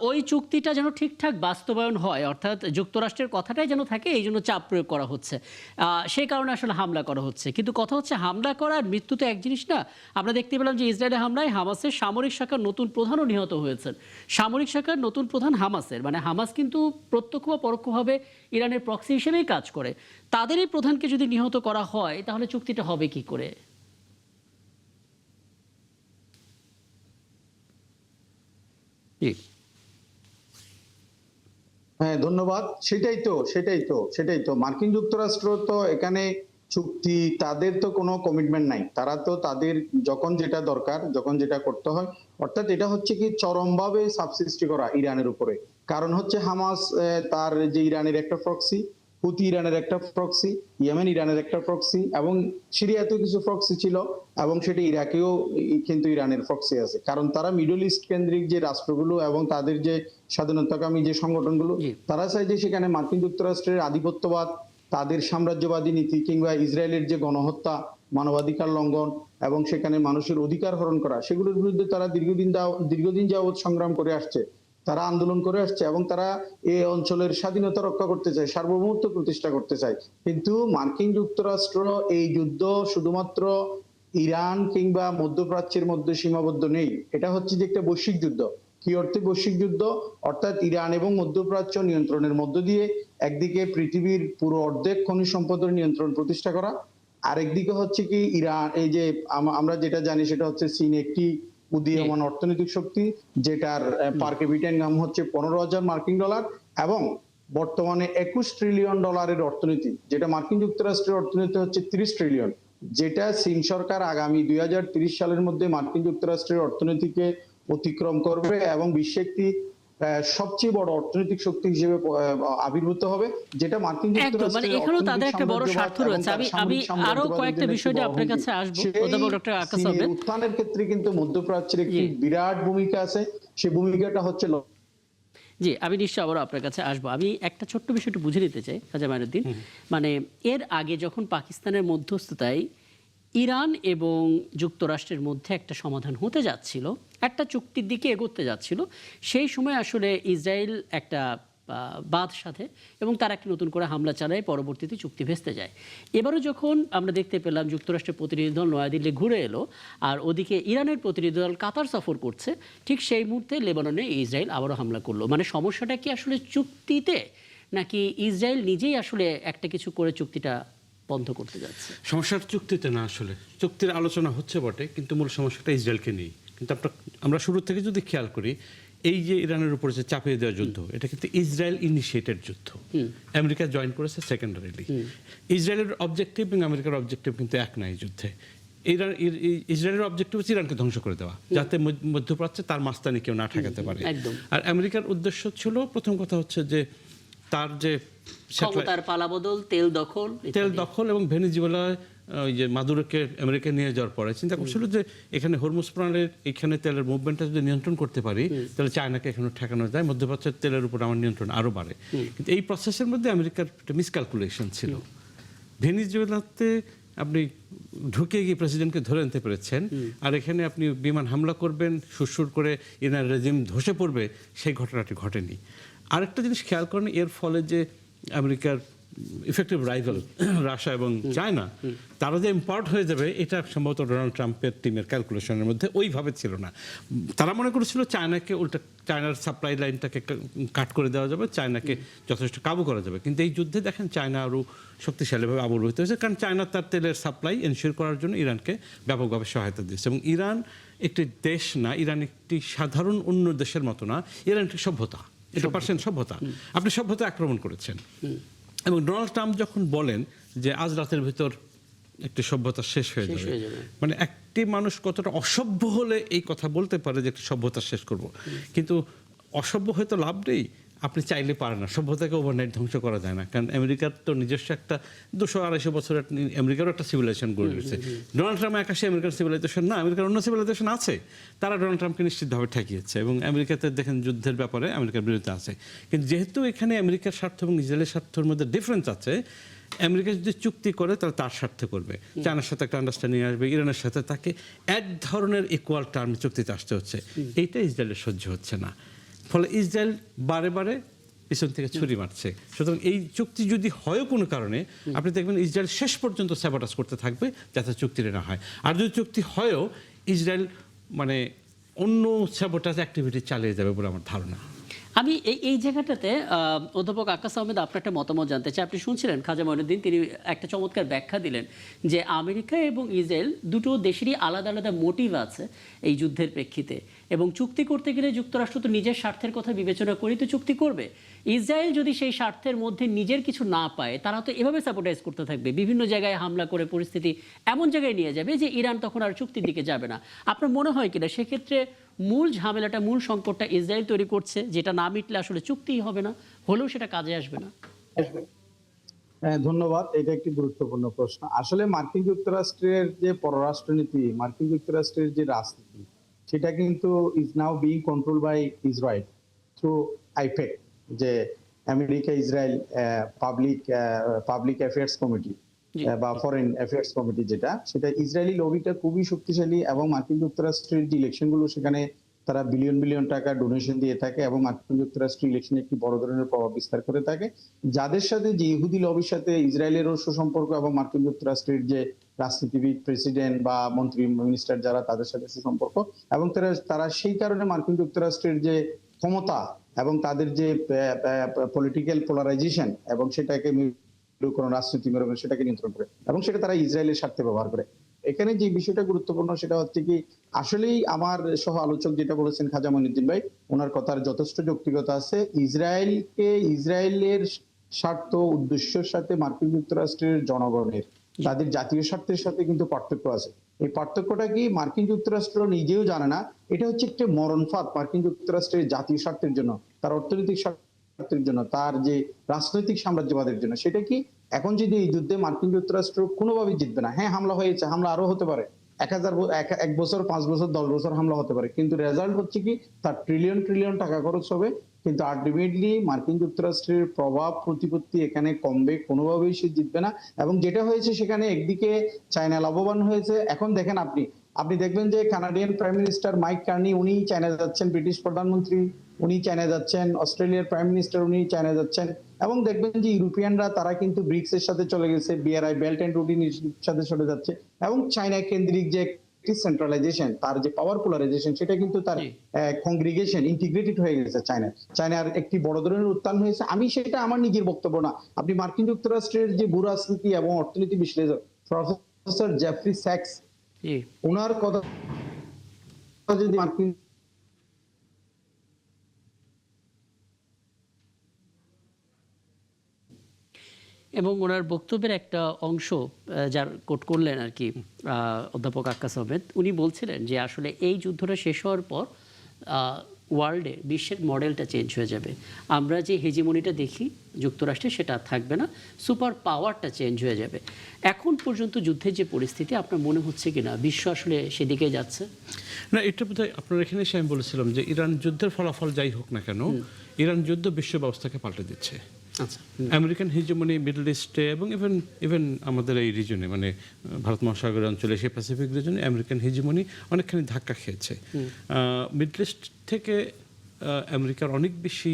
ওই চুক্তিটা যেন ঠিকঠাক বাস্তবায়ন হয়, অর্থাৎ যুক্তরাষ্ট্রের কথাটাই যেন থাকে, এই জন্য চাপ প্রয়োগ করা হচ্ছে, সেই কারণে আসলে হামলা করা হচ্ছে। কিন্তু কথা হচ্ছে, হামলা করার মৃত্যু তো এক জিনিস না। আমরা দেখতে পেলাম যে ইসরায়েলের হামলায় হামাসের সামরিক শাখার নতুন প্রধানও নিহত হয়েছেন। সামরিক শাখার নতুন প্রধান হামাসের, মানে হামাস কিন্তু প্রত্যক্ষ বা পরোক্ষভাবে ইরানের প্রক্সি হিসেবেই কাজ করে, তাদের এই প্রধানকে যদি নিহত করা হয়, তাহলে চুক্তিটা হবে কি করে? হ্যাঁ, ধন্যবাদ। সেটাই তো মার্কিন যুক্তরাষ্ট্র তো এখানে চুক্তি, তাদের তো কোনো কমিটমেন্ট নাই। তারা তো তাদের যখন যেটা দরকার, যখন যেটা করতে হয়, অর্থাৎ এটা হচ্ছে কি চরমভাবে চাপ সৃষ্টি করা ইরানের উপরে। কারণ হচ্ছে হামাস তার যে ইরানের একটা প্রক্সি, হুতি ইরানের একটা প্রক্সি, ইয়েমেন ইরানের একটা প্রক্সি এবং সিরিয়াতেও কিছু প্রক্সি ছিল এবং সেটা ইরাকেও কিন্তু ইরানের প্রক্সি আছে। কারণ তারা মিডল ইস্ট কেন্দ্রিক যে রাষ্ট্রগুলো এবং তাদের যে স্বাধীনতাকামী যে সংগঠনগুলো, তারা চায় যে সেখানে মার্কিন যুক্তরাষ্ট্রের আধিপত্যবাদ তাদের সাম্রাজ্যবাদী নীতি কিংবা ইসরায়েলের যে গণহত্যা, মানবাধিকার লঙ্ঘন এবং সেখানে মানুষের অধিকার হরণ করা, সেগুলোর বিরুদ্ধে তারা দীর্ঘদিন যাবৎ সংগ্রাম করে আসছে, তারা আন্দোলন করে আসছে এবং তারা এই অঞ্চলের স্বাধীনতা রক্ষা করতে চায়, সার্বভৌমত্ব প্রতিষ্ঠা করতে চায়। কিন্তু মার্কিন যুক্তরাষ্ট্র এই যুদ্ধ শুধুমাত্র ইরান কিংবা মধ্যপ্রাচ্যের মধ্যে সীমাবদ্ধ নেই, এটা হচ্ছে যে একটা বৈশ্বিক যুদ্ধ। কি অর্থে বৈশ্বিক যুদ্ধ? অর্থাৎ ইরান এবং মধ্যপ্রাচ্য নিয়ন্ত্রণের মধ্য দিয়ে একদিকে পৃথিবীর পুরো অর্ধেক খনিজ সম্পদের নিয়ন্ত্রণ প্রতিষ্ঠা করা, আরেকদিকে হচ্ছে কি ইরান, এই যে আমরা যেটা জানি সেটা হচ্ছে চীন একটি উদীয়মান অর্থনৈতিক শক্তি, যেটার পার ক্যাপিটা ইনকাম হচ্ছে $15,000 এবং বর্তমানে $21 ট্রিলিয়ন অর্থনীতি, যেটা মার্কিন যুক্তরাষ্ট্রের অর্থনীতি হচ্ছে 30 ট্রিলিয়ন, যেটা চীন সরকার আগামী 2030 সালের মধ্যে মার্কিন যুক্তরাষ্ট্রের অর্থনীতিকে অতিক্রম করবে এবং বিশ্বে একটি সবচেয়ে বড় অর্থনৈতিক শক্তি হিসেবে আবির্ভূত হবে, যেটা মার্কিন একদম, মানে যুক্তরাষ্ট্রের এখানেও তাদের অর্থনৈতিক একটা বড় স্বার্থ সাম্রাজ্যবাদ রয়েছে। এবং তার আমি সামরিক আরো সাম্রাজ্যবাদের কয়েকটা জন্য বিষয় নিয়ে একটি আপনার কাছে বড় আসবো, হুমকি। অধ্যাপক ডক্টর সেই আকাশ চীনের আহমেদ। উত্থানের ক্ষেত্রে কিন্তু মধ্যপ্রাচ্যের একটি জি। বিরাট ভূমিকা আছে, সেই ভূমিকাটা হচ্ছে জি, আমি নিশ্চয়ই আবারও আপনার কাছে আসবো। আমি একটা ছোট্ট বিষয় একটু বুঝে নিতে চাই খাজা মাইনুদ্দিন। মানে এর আগে যখন পাকিস্তানের মধ্যস্থতায় ইরান এবং যুক্তরাষ্ট্রের মধ্যে একটা সমাধান হতে যাচ্ছিল, একটা চুক্তির দিকে এগোতে যাচ্ছিল, সেই সময় আসলে ইসরায়েল একটা বাঁধ সাথে এবং তারা একটা নতুন করে হামলা চালায়, পরবর্তীতে চুক্তি ভেস্তে যায়। এবারও যখন আমরা দেখতে পেলাম যুক্তরাষ্ট্রের প্রতিনিধি দল নয়াদিল্লি ঘুরে এলো আর ওদিকে ইরানের প্রতিনিধি দল কাতার সফর করছে, ঠিক সেই মুহূর্তে লেবাননে ইসরায়েল আবারও হামলা করলো। মানে সমস্যাটা কি আসলে চুক্তিতে, নাকি ইসরায়েল নিজেই আসলে একটা কিছু করে চুক্তিটা বন্ধ করতে যাচ্ছে? সমস্যার চুক্তিতে না, আসলে চুক্তির আলোচনা হচ্ছে বটে, কিন্তু মূল সমস্যাটা ইসরায়েলকে নেই। কিন্তু আমরা শুরু থেকে যদি খেয়াল করি, এই যে ইরানের উপরে যে চাপিয়ে দেওয়া যুদ্ধ, এটা কিন্তু ইসরায়েল ইনিশিয়েটেড যুদ্ধ। আমেরিকা জয়েন করেছে সেকেন্ডারিলি। ইসরায়েলের অবজেক্টিভ এবং আমেরিকার অবজেক্টিভ কিন্তু এক না এই যুদ্ধে। ইসরায়েলের অবজেক্টিভ হচ্ছে ইরানকে ধ্বংস করে দেওয়া, যাতে মধ্যপ্রাচ্যে তার মাস্তানি কেউ না ঠেকাতে পারে। আর আমেরিকার উদ্দেশ্য ছিল, প্রথম কথা হচ্ছে যে তার যে ক্ষমতার পালাবদল, তেল দখল এবং ভেনেজুয়েলায় ওই যে মাদুরোকে আমেরিকা নিয়ে যাওয়ার পরে চিন্তা করছিল যে এখানে হরমুজ প্রণালীর এখানে তেলের মুভমেন্টটা যদি নিয়ন্ত্রণ করতে পারি, তাহলে চায়নাকে এখানে ঠেকানো যায়, মধ্যপ্রাচ্যের তেলের উপর আমার নিয়ন্ত্রণ আরো বাড়ে। কিন্তু এই প্রসেসের মধ্যে আমেরিকার একটা মিসক্যালকুলেশন ছিল। ভেনেজুয়েলাতে আপনি ঢুকে গিয়ে প্রেসিডেন্টকে ধরে আনতে পেরেছেন, আর এখানে আপনি বিমান হামলা করবেন, সুরসুর করে ইরান রেজিম ধসে পড়বে, সেই ঘটনাটি ঘটেনি। আরেকটা জিনিস খেয়াল করেন, এর ফলে যে আমেরিকার ইফেক্টিভ রাইভাল রাশিয়া এবং চায়না, তারা যে ইম্পার্ট হয়ে যাবে, এটা সম্ভবত ডোনাল্ড ট্রাম্পের টিমের ক্যালকুলেশনের মধ্যে ওইভাবে ছিল না। তারা মনে করেছিল চায়নাকে উল্টা, চায়নার সাপ্লাই লাইনটাকে কাট করে দেওয়া যাবে, চায়নাকে যথেষ্ট কাবু করা যাবে। কিন্তু এই যুদ্ধে দেখেন চায়না আরও শক্তিশালীভাবে আবির্ভূত হয়েছে, কারণ চায়না তার তেলের সাপ্লাই এনশিওর করার জন্য ইরানকে ব্যাপকভাবে সহায়তা দিয়েছে। এবং ইরান একটি দেশ না, ইরান একটি সাধারণ অন্য দেশের মতো না, ইরান একটি সভ্যতা, এটা পার্সেন্ট সভ্যতা। আপনি সভ্যতা আক্রমণ করেছেন। এবং ডোনাল্ড ট্রাম্প যখন বলেন যে আজ রাতের ভিতর একটি সভ্যতা শেষ হয়ে যাবে, মানে একটি মানুষ কতটা অসভ্য হলে এই কথা বলতে পারে যে একটি সভ্যতা শেষ করব। কিন্তু অসভ্য হয়তো লাভ নেই, আপনি চাইলে পারেন না, সভ্যতাকে ওভারনাইট ধ্বংস করা যায় না। কারণ আমেরিকার তো নিজস্ব একটা 200-250 বছরের আমেরিকারও একটা সিভিলাইজেশন গড়ে উঠেছে। ডোনাল্ড ট্রাম্প একাশে আমেরিকার সিভিলাইজেশন না, আমেরিকার অন্য সিভিলাইজেশন আছে, তারা ডোনাল্ড ট্রাম্পকে নিশ্চিতভাবে ঠেকিয়েছে। এবং আমেরিকাতে দেখেন যুদ্ধের ব্যাপারে আমেরিকার বিরুদ্ধে আছে। কিন্তু যেহেতু এখানে আমেরিকার স্বার্থ এবং ইসরায়েলের স্বার্থের মধ্যে ডিফারেন্স আছে, আমেরিকা যদি চুক্তি করে তাহলে তার স্বার্থে করবে, চায়নার সাথে একটা আন্ডারস্ট্যান্ডিং আসবে, ইরানের সাথে তাকে এক ধরনের ইকুয়াল টার্মে চুক্তিতে আসতে হচ্ছে। এইটা ইসরায়েলের সহ্য হচ্ছে না, ফলে ইসরায়েল বারে বারে পিছন থেকে ছুরি মারছে। সুতরাং এই চুক্তি যদি হয় কোনো কারণে, আপনি দেখবেন ইসরায়েল শেষ পর্যন্ত স্যাবোটাজ করতে থাকবে যাতে চুক্তিটা না হয়। আর যদি চুক্তি হয়ও, ইসরায়েল মানে অন্য স্যাবোটাজ অ্যাক্টিভিটি চালিয়ে যাবে বলে আমার ধারণা। আমি এই জায়গাটাতে অধ্যাপক আকাশ আহমেদ আপনার একটা মতামত জানতে চাই। আপনি শুনছিলেন খাজা মঈনুদ্দিন, তিনি একটা চমৎকার ব্যাখ্যা দিলেন যে আমেরিকা এবং ইসরায়েল দুটো দেশেরই আলাদা আলাদা মোটিভ আছে এই যুদ্ধের প্রেক্ষিতে, এবং চুক্তি করতে গেলে যুক্তরাষ্ট্র তো নিজের স্বার্থের কথা বিবেচনা করেই তো চুক্তি করবে। ইসরায়েল যদি সেই স্বার্থের মধ্যে নিজের কিছু না পায়, তারা তো এভাবে সাপোর্টাইজ করতে থাকবে, বিভিন্ন জায়গায় হামলা করে পরিস্থিতি এমন জায়গায় নিয়ে যাবে যে ইরান তখন আর চুক্তির দিকে যাবে না। আপনার মনে হয় কিনা সেক্ষেত্রে মূল ঝামেলাটা, মূল সংকটটা ইসরায়েল তৈরি করছে, যেটা না মিটলে আসলে চুক্তিই হবে না, হলেও সেটা কাজে আসবে না? ধন্যবাদ, এটা একটি গুরুত্বপূর্ণ প্রশ্ন। আসলে মার্কিন যুক্তরাষ্ট্রের যে পররাষ্ট্রনীতি, মার্কিন যুক্তরাষ্ট্রের যে রাজনীতি, সেটা কিন্তু is now being control by Israel through AIPAC. যে America Israel public affairs committee জি। বা ফরেন অ্যাফেয়ার্স কমিটি, যেটা সেটা ইসরায়েলি লবিটা খুবই শক্তিশালী, এবং মার্কিন যুক্তরাষ্ট্রের যে ইলেকশন গুলো সেখানে তারা বিলিয়ন বিলিয়ন টাকা ডোনেশন দিয়ে থাকে, এবং মার্কিন যুক্তরাষ্ট্রের ইলেকশনে একটি বড় ধরনের প্রভাব বিস্তার করে থাকে, যাদের সাথে যে ইহুদি লবির সাথে ইসরায়েলেরও সুসম্পর্ক, এবং মার্কিন যুক্তরাষ্ট্রের যে রাজনীতিবিদ, প্রেসিডেন্ট বা মন্ত্রী মিনিস্টার যারা, তাদের সাথে সুসম্পর্ক, এবং তারা সেই কারণে মার্কিন যুক্তরাষ্ট্রের যে ক্ষমতা এবং তাদের যে পলিটিক্যাল পোলারাইজেশন, এবং সেটাকে কোনো রাজনৈতিক মেরুকরণ সেটাকে নিয়ন্ত্রণ করে, এবং সেটা তারা ইসরায়েলের স্বার্থে ব্যবহার করে। এখানে যে বিষয়টা গুরুত্বপূর্ণ সেটা হচ্ছে কি, আসলেই আমার সহ আলোচক যেটা বলেছেন খাজা মঈনুদ্দিন ভাই, ওনার কথার যথেষ্ট যৌক্তিকতা আছে। ইসরায়েলের স্বার্থ উদ্দেশ্যের সাথে মার্কিন যুক্তরাষ্ট্রের জনগণের তাদের জাতীয় স্বার্থের সাথে কিন্তু পার্থক্য আছে। এই পার্থক্যটা কি মার্কিন যুক্তরাষ্ট্র নিজেও জানে না। এটা হচ্ছে একটা মরণ ফাঁদ মার্কিন যুক্তরাষ্ট্রের জাতীয় স্বার্থের জন্য, তার অর্থনৈতিক স্বার্থের জন্য, তার যে রাজনৈতিক সাম্রাজ্যবাদের জন্য। সেটা কি, এখন যদি এই যুদ্ধে মার্কিন যুক্তরাষ্ট্র কোনোভাবেই জিতবে না। হ্যাঁ, হামলা হয়েছে, হামলা আরো হতে পারে, 1 বছর, 5 বছর, 10 বছর হামলা হতে পারে, কিন্তু রেজাল্ট হচ্ছে কি, তার ট্রিলিয়ন ট্রিলিয়ন টাকা খরচ হবে, কিন্তু আলটিমেটলি মার্কিন যুক্তরাষ্ট্রের প্রভাব প্রতিপত্তি এখানে কমবে, কোনোভাবেই সে জিতবে না। এবং যেটা হয়েছে সেখানে একদিকে চায়না লাভবান হয়েছে। এখন দেখেন আপনি দেখবেন যে Canadian prime minister Mike Carney উনি চায়না যাচ্ছেন, ব্রিটিশ প্রধানমন্ত্রী উনি চায়না যাচ্ছেন, অস্ট্রেলিয়ার প্রাইম মিনিস্টার উনি চায়না যাচ্ছেন, এবং দেখবেন যে ইউরোপিয়ানরা তারা কিন্তু ব্রিক্স এর সাথে চলে গেছে, বিআরআই বেল্ট এন্ড রোড ইনিশিয়েটিভের সাথে চলে যাচ্ছে, এবং চায়না কেন্দ্রিক যে সেন্ট্রালাইজেশন, তার যে পাওয়ার পোলারাইজেশন, সেটা কিন্তু তার কংগ্রিগেশন ইন্টিগ্রেটেড হয়ে গেছে চায়নার একটি বড় ধরনের উত্থান হয়েছে। আমি সেটা আমার নিজের বক্তব্য না, আপনি মার্কিন যুক্তরাষ্ট্রের যে ভূ রাজনীতি এবং অর্থনীতি বিশ্লেষক প্রফেসর জেফ্রি স্যাক্স, ওনার কথা যদি মার্কিন এবং ওনার বক্তব্যের একটা অংশ যার কোট করলেন আর কি অধ্যাপক আক্কাস আহমেদ, উনি বলছিলেন যে আসলে এই যুদ্ধটা শেষ হওয়ার পর ওয়ার্ল্ডে বিশ্বের মডেলটা চেঞ্জ হয়ে যাবে। আমরা যে হেজিমনিটা দেখি যুক্তরাষ্ট্রে সেটা থাকবে না, সুপার পাওয়ারটা চেঞ্জ হয়ে যাবে। এখন পর্যন্ত যুদ্ধের যে পরিস্থিতি, আপনার মনে হচ্ছে কিনা বিশ্ব আসলে সেদিকে যাচ্ছে? না, এটা বোধহয় আপনার এখানে এসে আমি বলেছিলাম যে ইরান যুদ্ধের ফলাফল যাই হোক না কেন, ইরান যুদ্ধ বিশ্ব ব্যবস্থাকে পাল্টে দিচ্ছে। আচ্ছা, আমেরিকান হিজমনি মিডল ইস্টে এবং ইভেন আমাদের এই রিজনে, মানে ভারত মহাসাগর অঞ্চলে, এশিয়া প্যাসিফিক রিজনে আমেরিকান হিজমনি অনেকখানি ধাক্কা খেয়েছে। মিডল ইস্ট থেকে আমেরিকার অনেক বেশি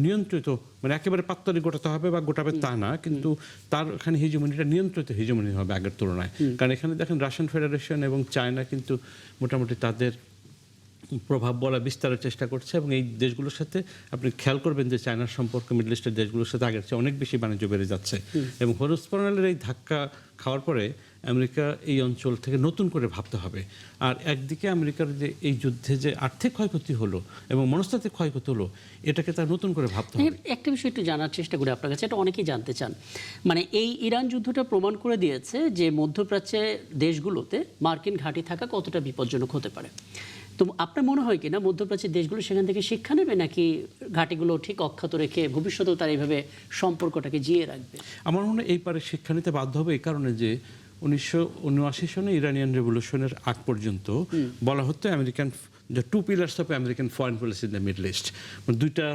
নিয়ন্ত্রিত, মানে একেবারে পাত্তারি গোটাতে হবে বা গোটাবে তা না, কিন্তু তার এখানে হিজমনিটা নিয়ন্ত্রিত হিজমনি হবে আগের তুলনায়। কারণ এখানে দেখেন রাশিয়ান ফেডারেশন এবং চায়না কিন্তু মোটামুটি তাদের প্রভাব বলা বিস্তারের চেষ্টা করছে, এবং এই দেশগুলোর সাথে আপনি খেয়াল করবেন যে চায়নার সম্পর্ক মিডল ইস্টের দেশগুলোর সাথে আগের চেয়ে অনেক বেশি বাণিজ্য বেড়ে যাচ্ছে। এবং হরস্পনালের এই ধাক্কা খাওয়ার পরে আমেরিকা এই অঞ্চল থেকে নতুন করে ভাবতে হবে। আর একদিকে আমেরিকার যে এই যুদ্ধে যে আর্থিক ক্ষয়ক্ষতি হলো এবং মনস্তাত্ত্বিক ক্ষয়ক্ষতি হলো, এটাকে তার নতুন করে ভাবতে হবে। একটা বিষয় একটু জানার চেষ্টা করি আপনার কাছে, এটা অনেকেই জানতে চান। মানে এই ইরান যুদ্ধটা প্রমাণ করে দিয়েছে যে মধ্যপ্রাচ্যে দেশগুলোতে মার্কিন ঘাঁটি থাকা কতটা বিপজ্জনক হতে পারে। তো আপনার মনে হয় কিনা মধ্যপ্রাচ্যের দেশগুলো সেখান থেকে শিক্ষা নেবে, নাকি ঘাঁটিগুলো ঠিক অক্ষত রেখে ভবিষ্যতেও তারা এইভাবে সম্পর্কটাকে জিয়ে রাখবে? আমার মনে হয় এই পারে শিক্ষা নিতে বাধ্য হবে, এই কারণে যে 1979 সনে ইরানিয়ান রেভলিউশনের আগ পর্যন্ত বলা হতো আমেরিকান যে 2 pillars of American foreign policy in the middle east, দুইটা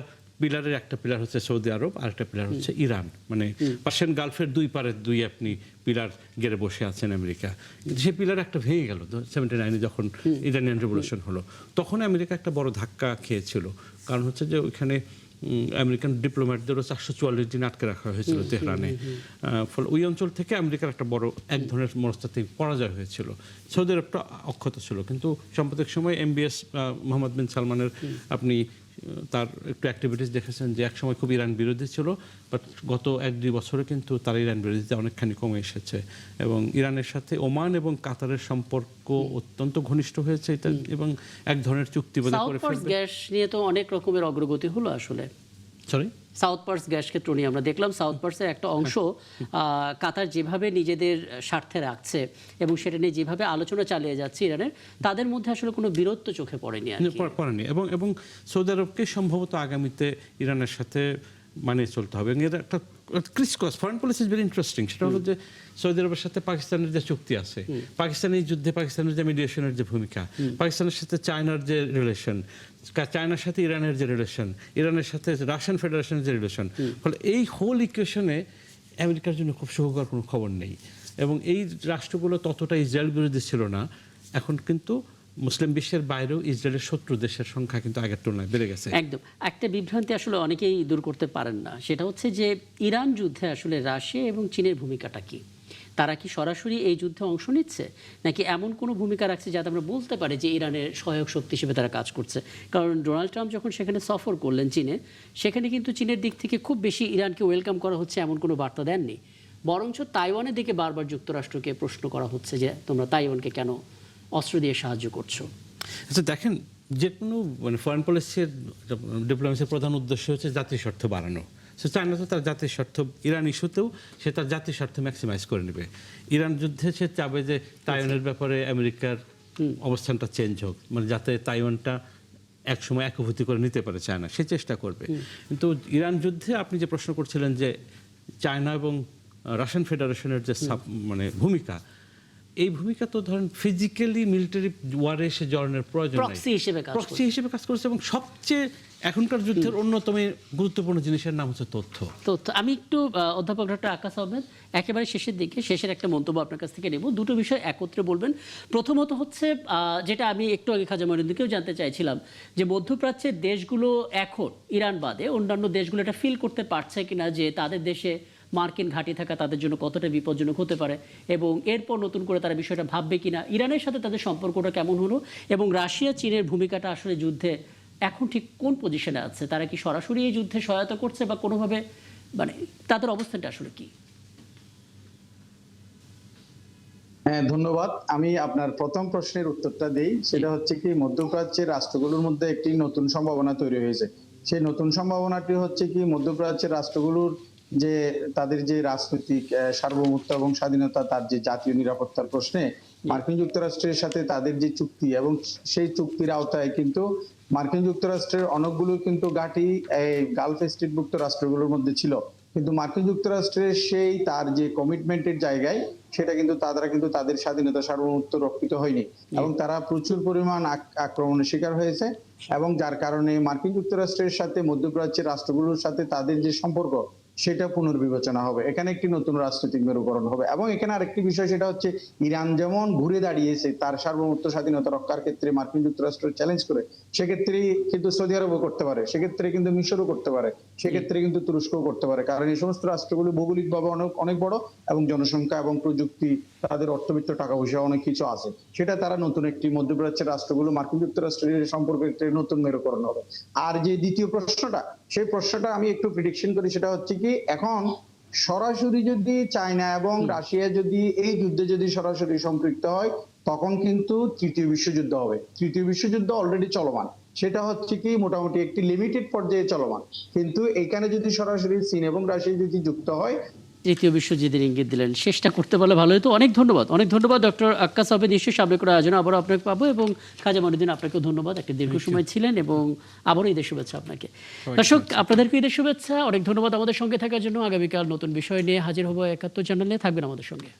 পিলারের একটা পিলার হচ্ছে সৌদি আরব, আর একটা পিলার হচ্ছে ইরান। মানে পার্সিয়ান গালফের দুই পারের দুই আপনি পিলার গেড়ে বসে আছেন আমেরিকা। কিন্তু সেই পিলার একটা ভেঙে গেল 79-এ যখন ইরানিয়ান রেভলিউশন হলো, তখন আমেরিকা একটা বড় ধাক্কা খেয়েছিল। কারণ হচ্ছে যে ওইখানে আমেরিকান ডিপ্লোম্যাটদেরও 444 দিন আটকে রাখা হয়েছিল তেহরানে। ফলে ওই অঞ্চল থেকে আমেরিকার একটা বড় এক ধরনের মনস্তাত্ত্বিক পরাজয় হয়েছিল। সৌদি আরবটা অক্ষত ছিল, কিন্তু সাম্প্রতিক সময় MBS মোহাম্মদ বিন সালমানের আপনি তার একটু অ্যাক্টিভিটিস দেখেছেন যে একসময় খুব ইরান বিরোধী ছিল, বাট গত 1-2 বছরে কিন্তু তার ইরান বিরোধিতা অনেকখানি কমে এসেছে। এবং ইরানের সাথে ওমান এবং কাতারের সম্পর্ক অত্যন্ত ঘনিষ্ঠ হয়েছে এটা, এবং এক ধরনের চুক্তি করে ফেলবে। গ্যাস নিয়ে তো অনেক রকমের অগ্রগতি হলো আসলে। সরি, সাউথ পার্স গ্যাস ক্ষেত্র নিয়ে আমরা দেখলাম সাউথ পার্সের একটা অংশ কাতার যেভাবে নিজেদের স্বার্থে রাখছে এবং সেটা নিয়ে যেভাবে আলোচনা চালিয়ে যাচ্ছে ইরানের, তাদের মধ্যে আসলে কোনো বিরোধ পড়েনি আর কি। পড়েনি। এবং সৌদি আরবকে সম্ভবত আগামীতে ইরানের সাথে মানে চলতে হবে। এবং এর একটা Chris foreign policy is very interesting. সেটা হলো যে সৌদি আরবের সাথে পাকিস্তানের যে চুক্তি আছে, পাকিস্তানের যুদ্ধে পাকিস্তানের যে মিডিয়েশনের যে ভূমিকা, পাকিস্তানের সাথে চায়নার যে রিলেশন, চায়নার সাথে ইরানের যে রিলেশন, ইরানের সাথে রাশিয়ান ফেডারেশনের যে রিলেশন, ফলে এই হোল ইকুয়েশনে আমেরিকার জন্য খুব সুখকর কোনো খবর নেই। এবং এই রাষ্ট্রগুলো ততটা ইসরায়েল বিরোধী ছিল না। এখন কিন্তু মুসলিম বিশ্বের বাইরেও ইসরায়েলের শত্রু দেশের সংখ্যা কিন্তু আগের তুলনায় বেড়ে গেছে। একদম। একটা বিভ্রান্তি আসলে অনেকেই দূর করতে পারেন না, সেটা হচ্ছে যে ইরান যুদ্ধে আসলে রাশিয়া এবং চীনের ভূমিকাটা কি? তারা কি সরাসরি এই যুদ্ধে অংশ নিচ্ছে, নাকি এমন কোনো ভূমিকা রাখছে যাতে আমরা বলতে পারি যে ইরানের সহায়ক শক্তি হিসেবে তারা কাজ করছে? কারণ ডোনাল্ড ট্রাম্প যখন সেখানে সফর করলেন চীনে, সেখানে কিন্তু চীনের দিক থেকে খুব বেশি ইরানকে ওয়েলকাম করা হচ্ছে এমন কোনো বার্তা দেননি। বরঞ্চ তাইওয়ানের দিকে বারবার যুক্তরাষ্ট্রকে প্রশ্ন করা হচ্ছে যে তোমরা তাইওয়ানকে কেন অস্ত্র দিয়ে সাহায্য করছো? আচ্ছা দেখেন, যে কোনো মানে ফরেন পলিসির ডিপ্লোমেসির প্রধান উদ্দেশ্য হচ্ছে জাতীয় স্বার্থ বাড়ানো। সে চায়না তো তার জাতীয় স্বার্থ, ইরান ইস্যুতেও সে তার জাতীয় স্বার্থ ম্যাক্সিমাইজ করে নেবে। ইরান যুদ্ধে সে চাবে যে তাইওয়ানের ব্যাপারে আমেরিকার অবস্থানটা চেঞ্জ হোক, মানে যাতে তাইওয়ানটা একসময় একভূতি করে নিতে পারে চায়না, সে চেষ্টা করবে। কিন্তু ইরান যুদ্ধে আপনি যে প্রশ্ন করছিলেন যে চায়না এবং রাশিয়ান ফেডারেশনের যে মানে ভূমিকা, এই ভূমিকা তো ধরেন ফিজিক্যালি মিলিটারি ওয়ারে সে জড়ানোর প্রয়োজন নাই, প্রক্সি হিসেবে কাজ প্রক্সি হিসেবে কাজ করছে। এবং সবচেয়ে এখনকার যুদ্ধের অন্যতম গুরুত্বপূর্ণ জিনিসের নাম হচ্ছে তথ্য। তো আমি একটু অধ্যাপক ডক্টর আকাশ আহমেদ, একেবারে শেষের দিকে শেষের একটা মন্তব্য আপনার কাছ থেকে নেব। দুটো বিষয় একত্রে বলবেন। প্রথমত হচ্ছে যেটা আমি একটু আগে খাজা মঈনুদ্দিনকেও জানতে চাইছিলাম, যে মধ্যপ্রাচ্যের দেশগুলো এখন ইরান বাদে অন্যান্য দেশগুলো এটা ফিল করতে পারছে কিনা যে তাদের দেশে মার্কিন ঘাঁটি থাকা তাদের জন্য কতটা বিপজ্জনক হতে পারে, এবং এরপর নতুন করে তারা বিষয়টা ভাববে কিনা, ইরানের সাথে তাদের সম্পর্কটা কেমন হলো, এবং রাশিয়া চীনের ভূমিকাটা আসলে যুদ্ধে এখন ঠিক কোন পজিশনে আছে? তারা কি সরাসরি এই যুদ্ধে সহায়তা করছে, বা কোনোভাবে মানে তাদের অবস্থানটা আসলে কি? হ্যাঁ, ধন্যবাদ। আমি আপনার প্রথম প্রশ্নের উত্তরটা দেই। সেটা হচ্ছে কি, মধ্যপ্রাচ্যের রাষ্ট্রগুলোর মধ্যে একটি নতুন সম্ভাবনা তৈরি হয়েছে। সেই নতুন সম্ভাবনাটি হচ্ছে কি, মধ্যপ্রাচ্যের রাষ্ট্রগুলোর যে তাদের যে রাজনৈতিক সার্বভৌমত্ব এবং স্বাধীনতা, তার যে জাতীয় নিরাপত্তার প্রশ্নে মার্কিন যুক্তরাষ্ট্রের সাথে তাদের যে চুক্তি, এবং সেই চুক্তির আওতায় কিন্তু মার্কিন যুক্তরাষ্ট্রের অনেকগুলো কিন্তু ঘাঁটি এই গালফ স্টেটভুক্ত রাষ্ট্রগুলোর মধ্যে ছিল। কিন্তু মার্কিন যুক্তরাষ্ট্রের সেই তার যে কমিটমেন্টের জায়গায়, সেটা কিন্তু তারা কিন্তু তাদের স্বাধীনতা সার্বভৌমত্ব রক্ষিত হয়নি, এবং তারা প্রচুর পরিমাণ আক্রমণের শিকার হয়েছে। এবং যার কারণে মার্কিন যুক্তরাষ্ট্রের সাথে মধ্যপ্রাচ্যের রাষ্ট্রগুলোর সাথে তাদের যে সম্পর্ক, সেটা পুনর্বিবেচনা হবে। এখানে একটি নতুন রাজনৈতিক মেরুকরণ হবে। এবং এখানে আরেকটি বিষয়, সেটা হচ্ছে ইরান যেমন ঘুরে দাঁড়িয়েছে তার সার্বভৌমত্ব স্বাধীনতা রক্ষার ক্ষেত্রে মার্কিন যুক্তরাষ্ট্র চ্যালেঞ্জ করে, সেক্ষেত্রে কিন্তু সৌদি আরবও করতে পারে, সেক্ষেত্রে কিন্তু মিশরও করতে পারে, সেক্ষেত্রে কিন্তু তুরস্কও করতে পারে। কারণ এই সমস্ত রাষ্ট্রগুলো ভৌগোলিকভাবে অনেক বড়, এবং জনসংখ্যা এবং প্রযুক্তি, তাদের অর্থবিত্ত, টাকা পয়সা অনেক কিছু আছে। সেটা তারা নতুন একটি মধ্যপ্রাচ্যের রাষ্ট্রগুলো মার্কিন যুক্তরাষ্ট্রের সম্পর্কের একটি নতুন মেরুকরণ হবে। আর যে দ্বিতীয় প্রশ্নটা, সেই প্রশ্নটা আমি একটু প্রেডিকশন করি। সেটা হচ্ছে কি, এখন সরাসরি যদি চায়না এবং রাশিয়া যদি এই যুদ্ধে যদি সরাসরি সম্পৃক্ত হয়, তখন কিন্তু তৃতীয় বিশ্বযুদ্ধ হবে। তৃতীয় বিশ্বযুদ্ধ অলরেডি চলমান, সেটা হচ্ছে কি মোটামুটি একটি লিমিটেড পর্যায়ে চলমান। কিন্তু এখানে যদি সরাসরি চীন এবং রাশিয়া যদি যুক্ত হয়, তৃতীয় বিশ্বযুদ্ধের ইঙ্গিত দিলেন। শেষটা করতে পারলে ভালো হতো। অনেক ধন্যবাদ, অনেক ধন্যবাদ ডক্টর আক্কাস আহমেদ। নিশ্চয়ই সামনে করে আয়োজনে আবারও আপনাকে পাবো, এবং খাজা মঈনুদ্দিন আপনাকেও ধন্যবাদ, একটা দীর্ঘ সময় ছিলেন, এবং আবারও ঈদের শুভেচ্ছা আপনাকে। দর্শক, আপনাদেরকে ঈদের শুভেচ্ছা, অনেক ধন্যবাদ আমাদের সঙ্গে থাকার জন্য। আগামীকাল নতুন বিষয় নিয়ে হাজির হবো ৭১ চ্যানেলে, থাকবেন আমাদের সঙ্গে।